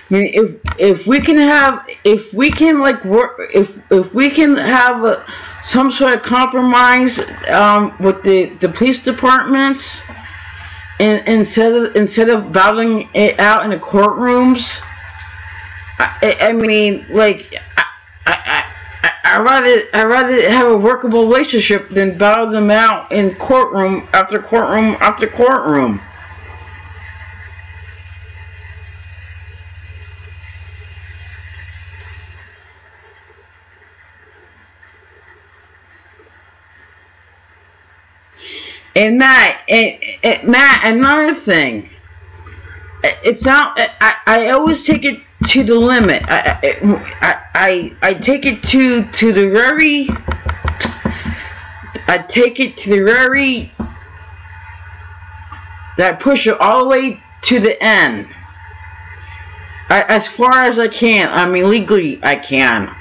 I mean, if we can have some sort of compromise with the police departments, and instead of battling it out in the courtrooms, I mean, like, I'd rather have a workable relationship than battle them out in courtroom after courtroom after courtroom. And Matt, another thing. It's not. I always take it to the limit. I take it to the very. I take it to the very. That push it all the way to the end. As far as I can. I mean, legally I can.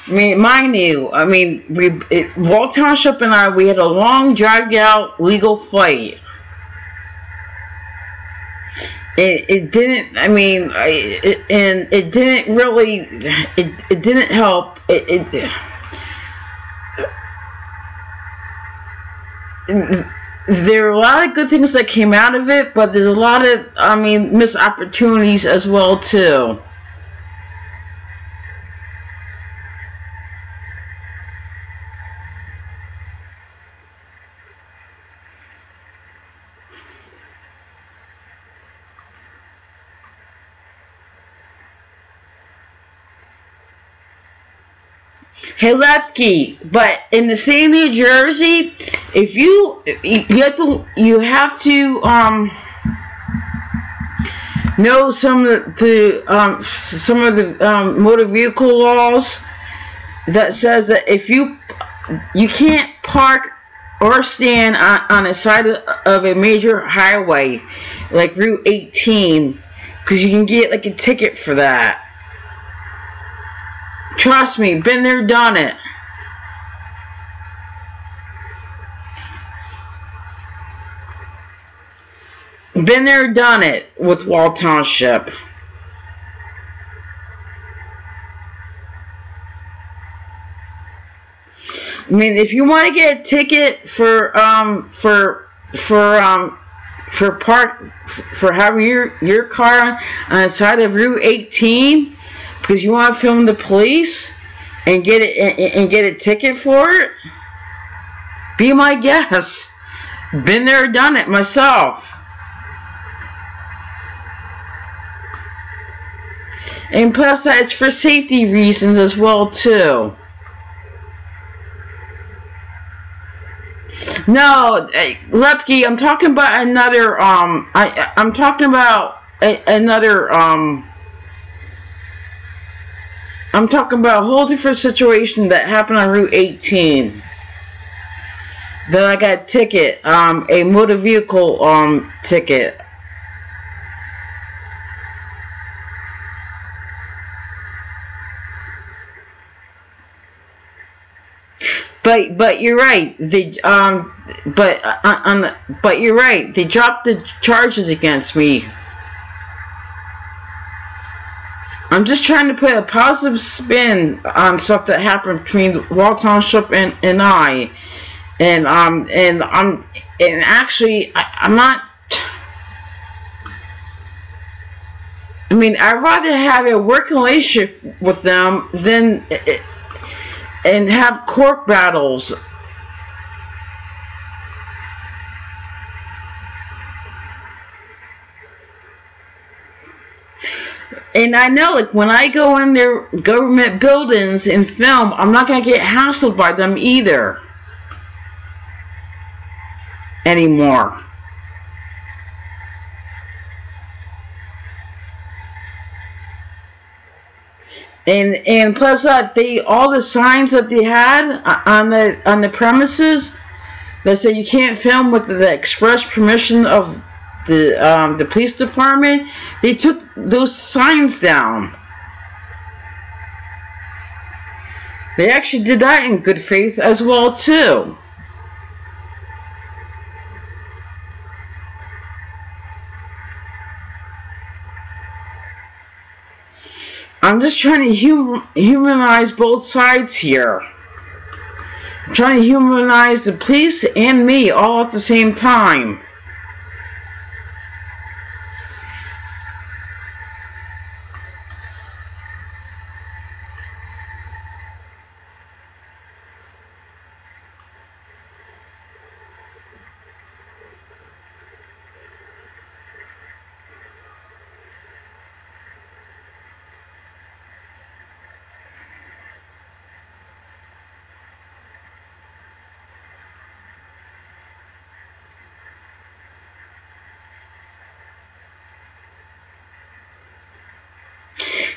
I mean, mind you, I mean, Wall Township and I, we had a long, dragged out legal fight. It didn't, I mean, and it didn't really, it didn't help. There are a lot of good things that came out of it, but there's a lot of, I mean, missed opportunities as well, too. Hey, Lepke, but in the state of New Jersey, if you have to know some of the motor vehicle laws that says that if you can't park or stand on the side of a major highway like Route 18, because you can get like a ticket for that. Trust me, been there, done it. Been there, done it with Wall Township. mean, if you want to get a ticket for having your car on the side of Route 18 because you want to film the police and get a ticket for it, be my guest. Been there, done it myself. And plus that it's for safety reasons as well too. No, Lepke, I'm talking about another I'm talking about another I'm talking about a whole different situation that happened on Route 18. That I got a ticket, a motor vehicle ticket. But you're right. But you're right. They dropped the charges against me. I'm just trying to put a positive spin on stuff that happened between Wall Township and I. And actually I'm not. I mean, I'd rather have a working relationship with them than and have court battles. And I know, like, when I go in their government buildings and film, I'm not going to get hassled by them either. Anymore. And plus that all the signs that they had on the premises that say you can't film with the express permission of the police department, they took those signs down. They actually did that in good faith as well too. I'm just trying to humanize both sides here. I'm trying to humanize the police and me all at the same time.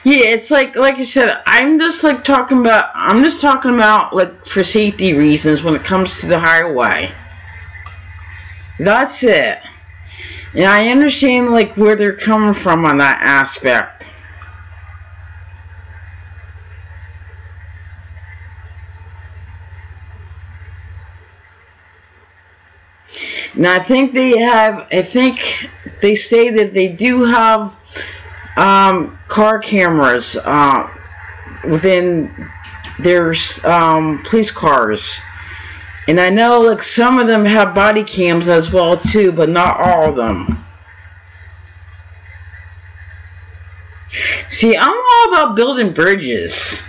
Yeah, it's like I said, I'm just talking about like for safety reasons when it comes to the highway. That's it. And I understand like where they're coming from on that aspect. And I think they say that they do have car cameras within their police cars, and I know like some of them have body cams as well too, but not all of them. See, I'm all about building bridges.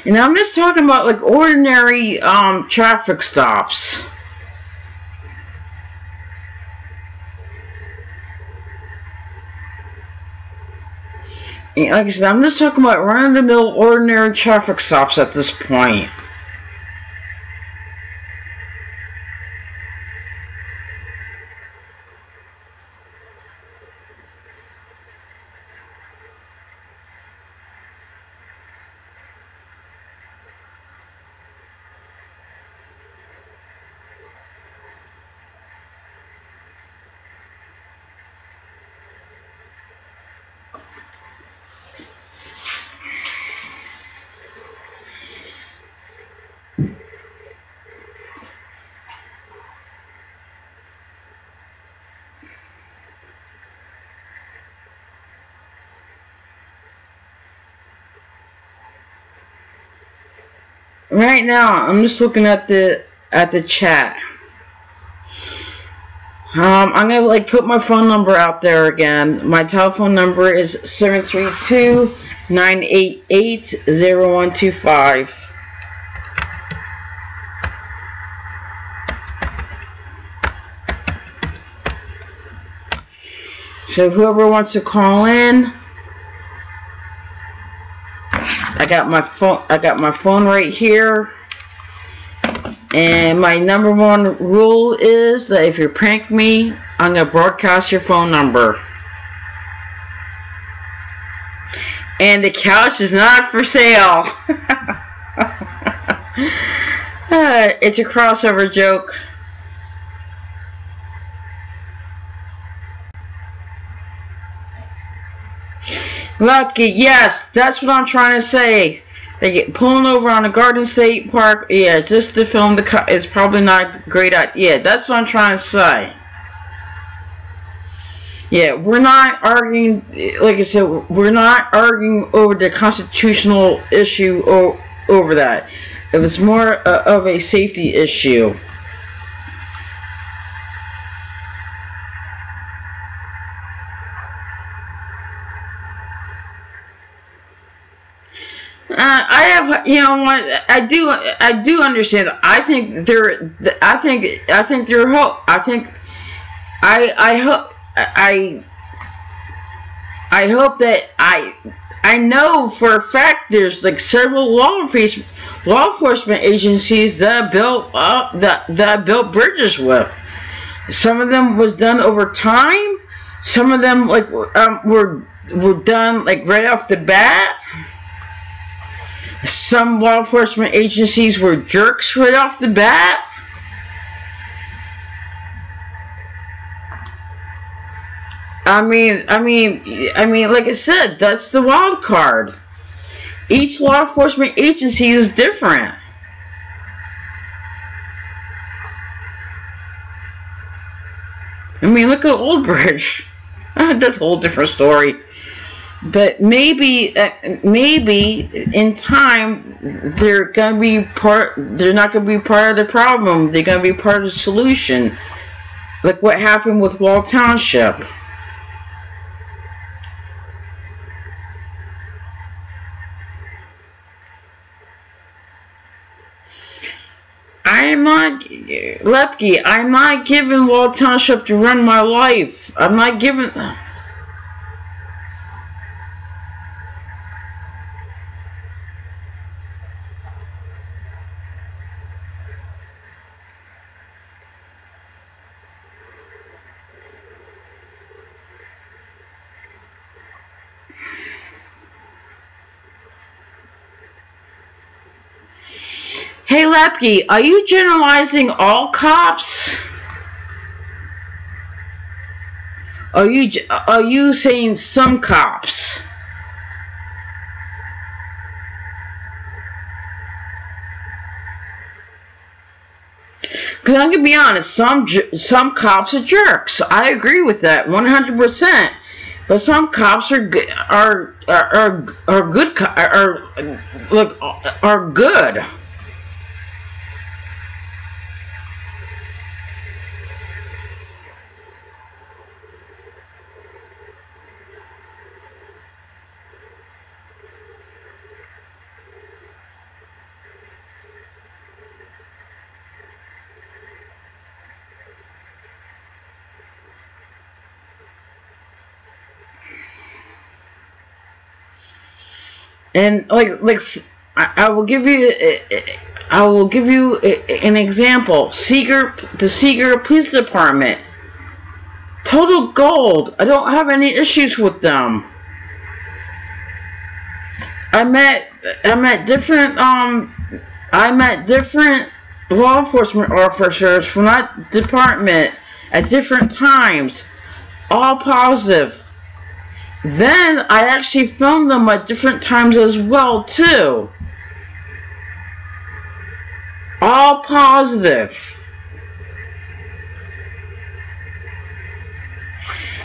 And I'm just talking about like ordinary traffic stops. And like I said, I'm just talking about run-of-the-mill ordinary traffic stops at this point. right now, I'm just looking at the chat. I'm gonna like put my phone number out there again. My telephone number is 732-988-0125. So whoever wants to call in, I got my phone right here. And my number one rule is that if you prank me, I'm going to broadcast your phone number. And the couch is not for sale. It's a crossover joke. Lucky, yes, that's what I'm trying to say. They get pulling over on a Garden State Park. Yeah, just to film the car is probably not a great idea. Yeah, that's what I'm trying to say. Yeah, we're not arguing, like I said, we're not arguing over the constitutional issue over that. It was more of a safety issue. I have, you know what? I do understand. I think there. I think there hope. I think. I hope that I know for a fact there's like several law enforcement agencies that built built bridges with. Some of them was done over time. Some of them like were done like right off the bat. Some law enforcement agencies were jerks right off the bat. I mean, like I said, that's the wild card. Each law enforcement agency is different. I mean, look at Old Bridge. That's a whole different story. But maybe in time they're not gonna be part of the problem. They're gonna be part of the solution, like what happened with Wall Township. I'm not Lepke. I'm not giving Wall Township to run my life. I'm not giving. Hey Lepke, are you generalizing all cops? Are you saying some cops? Because I'm gonna be honest, some cops are jerks. I agree with that 100%. But some cops are good. Are good. And I will give you an example. The Seeger Police Department, total gold. I don't have any issues with them. I met different law enforcement officers from that department at different times, all positive. Then I actually filmed them at different times as well too. All positive.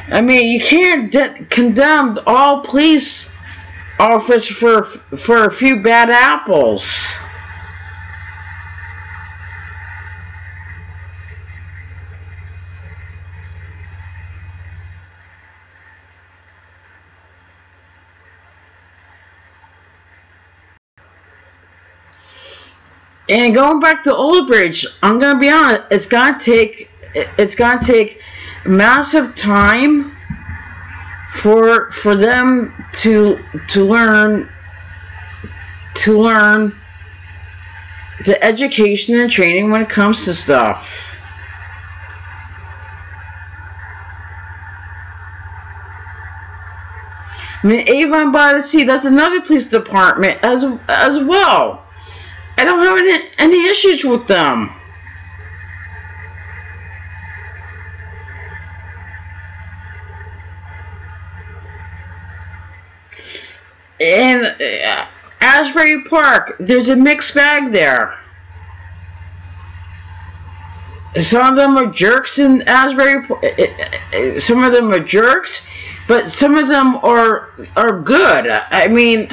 I mean, you can't condemn all police officers for a few bad apples. And going back to Old Bridge, I'm gonna be honest. It's gonna take massive time for them to learn the education and training when it comes to stuff. I mean, Avon by the Sea, that's another police department as well. I don't have any issues with them. And Asbury Park, there's a mixed bag there. Some of them are jerks in Asbury Park. Some of them are jerks, but some of them are good. I mean,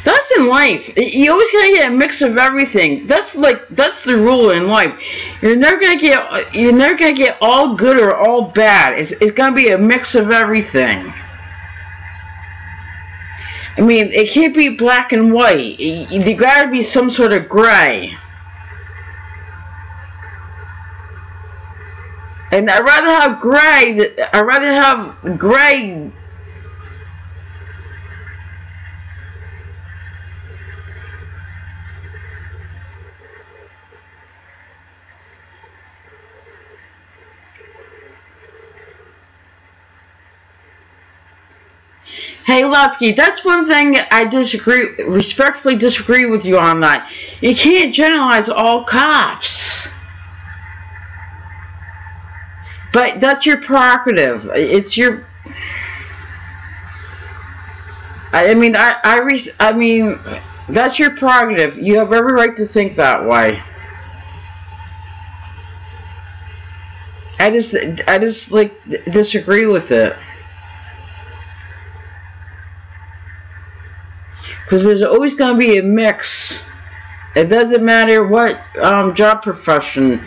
that's in life. You always gotta get a mix of everything. That's the rule in life. You're never gonna get all good or all bad. It's gonna be a mix of everything. I mean, it can't be black and white. There gotta be some sort of gray. And I'd rather have gray. Hey, Lepke, that's one thing I respectfully disagree with you on that. You can't generalize all cops. But that's your prerogative. It's your... I mean, that's your prerogative. You have every right to think that way. I just like disagree with it. Because there's always going to be a mix. It doesn't matter what job profession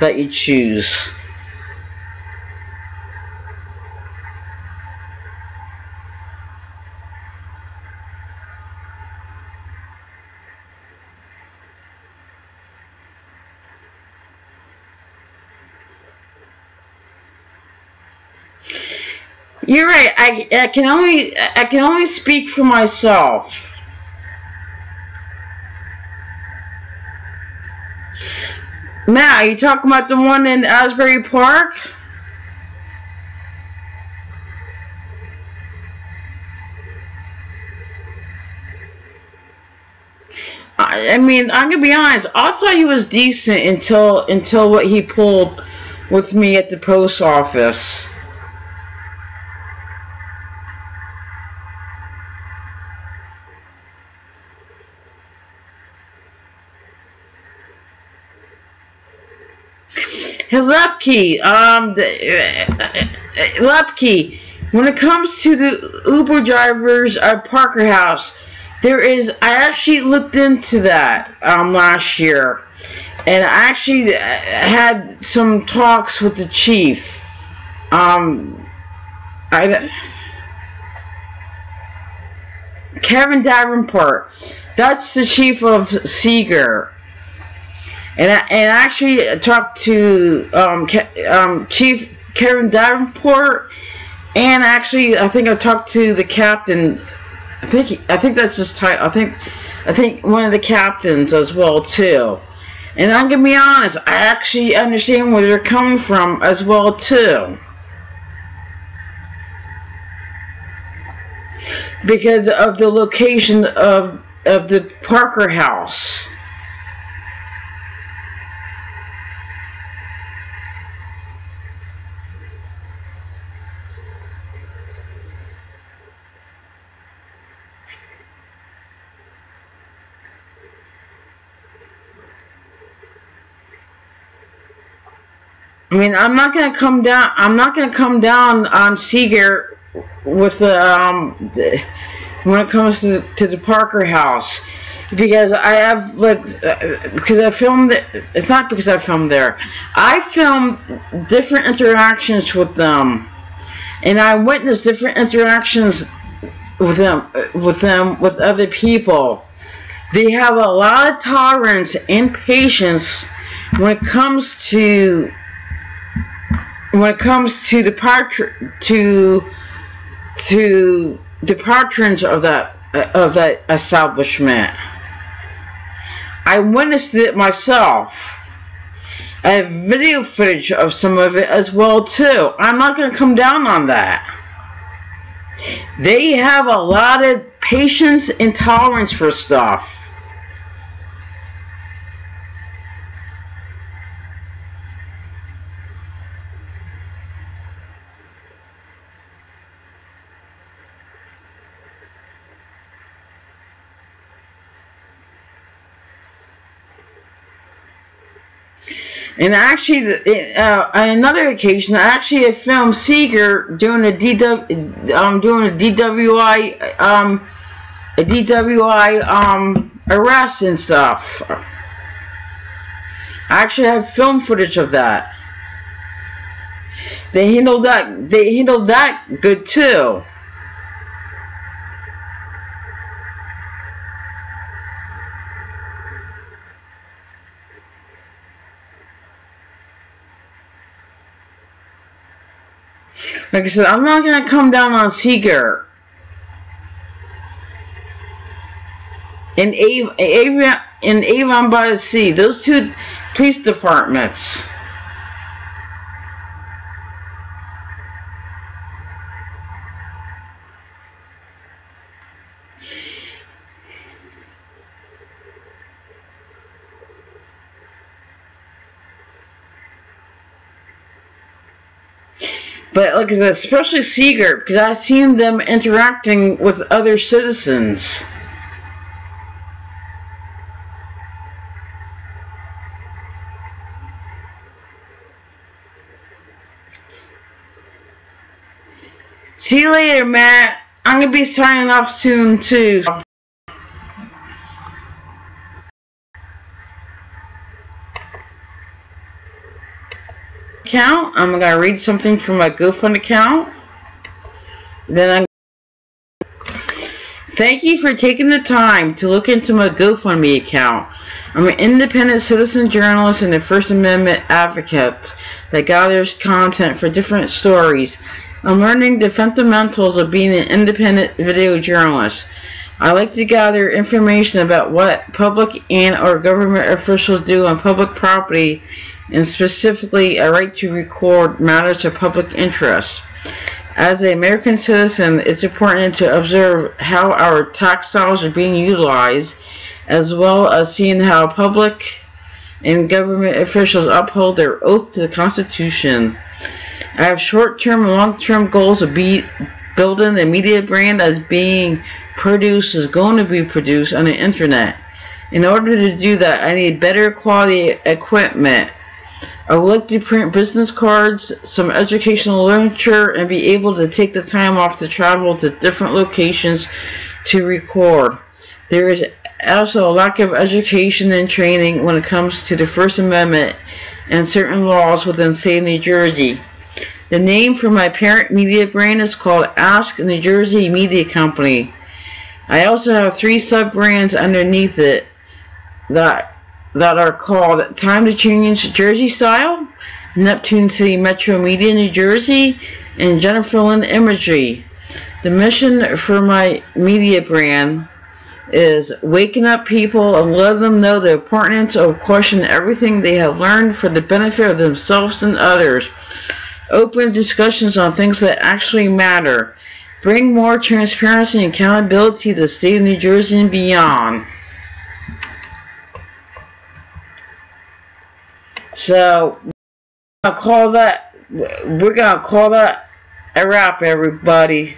that you choose. You're right. I can only speak for myself. Matt, are you talking about the one in Asbury Park? I mean, I'm gonna be honest. I thought he was decent until what he pulled with me at the post office. Hey, Lepke, when it comes to the Uber drivers at Parker House, I actually looked into that last year, and I actually had some talks with the chief. Kevin Davenport, that's the chief of Seeger. And I actually talked to Chief Kevin Davenport, and actually I think I talked to the captain. I think that's his title. I think one of the captains as well too. And I'm gonna be honest, I actually understand where they're coming from as well too, because of the location of the Parker House. I mean, I'm not gonna come down on Seeger with when it comes to the Parker House, because I have because I filmed it. It's not because I filmed there. I filmed different interactions with them, and I witnessed different interactions with them with other people. They have a lot of tolerance and patience when it comes to the patrons of that establishment. I witnessed it myself. I have video footage of some of it as well too. I'm not going to come down on that. They have a lot of patience and tolerance for stuff. And actually, on another occasion, I filmed Seeger doing a DWI arrest and stuff. I actually have film footage of that. They handled that good too. Like I said, I'm not going to come down on Seeger and Avon by the Sea. Those two police departments. But like I said, especially Seeger, because I've seen them interacting with other citizens. See you later, Matt. I'm going to be signing off soon, too. Account. I'm going to read something from my GoFund account. Then thank you for taking the time to look into my GoFundMe account. I'm an independent citizen journalist and a First Amendment advocate that gathers content for different stories. I'm learning the fundamentals of being an independent video journalist. I like to gather information about what public and or government officials do on public property, and specifically a right to record matters of public interest. As an American citizen, it's important to observe how our tax dollars are being utilized, as well as seeing how public and government officials uphold their oath to the Constitution. I have short-term and long-term goals of building a media brand that's going to be produced on the internet. In order to do that, I need better quality equipment. I would like to print business cards, some educational literature, and be able to take the time off to travel to different locations to record. There is also a lack of education and training when it comes to the First Amendment and certain laws within the state of New Jersey. The name for my parent media brand is called Ask New Jersey Media Company. I also have 3 sub-brands underneath it that are called Time to Change Jersey Style, Neptune City Metro Media New Jersey, and Jennifer Lynn Imagery. The mission for my media brand is waking up people and letting them know the importance of questioning everything they have learned for the benefit of themselves and others. Open discussions on things that actually matter. Bring more transparency and accountability to the state of New Jersey and beyond. So, we're gonna call that a wrap, everybody.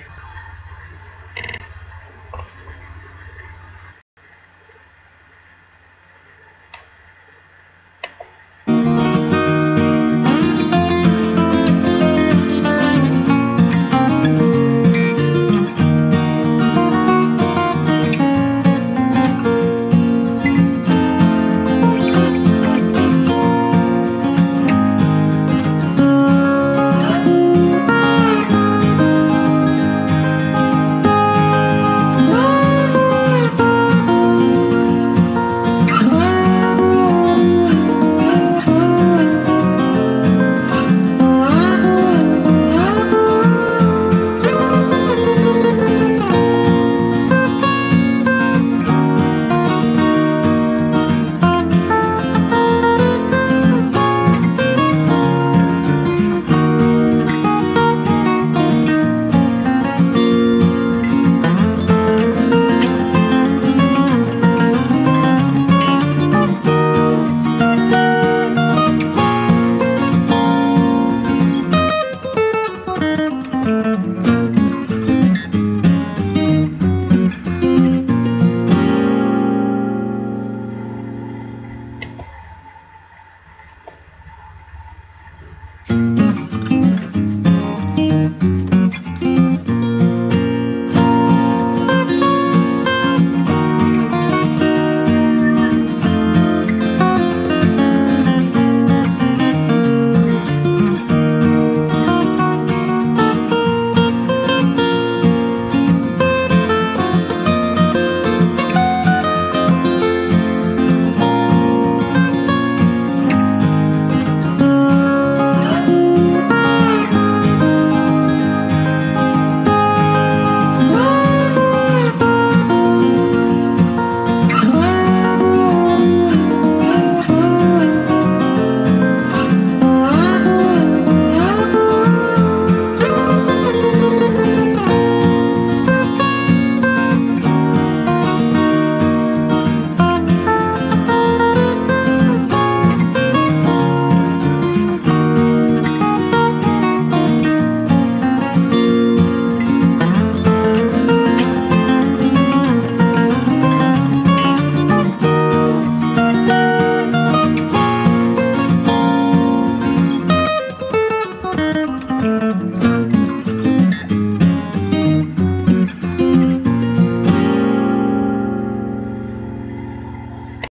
you.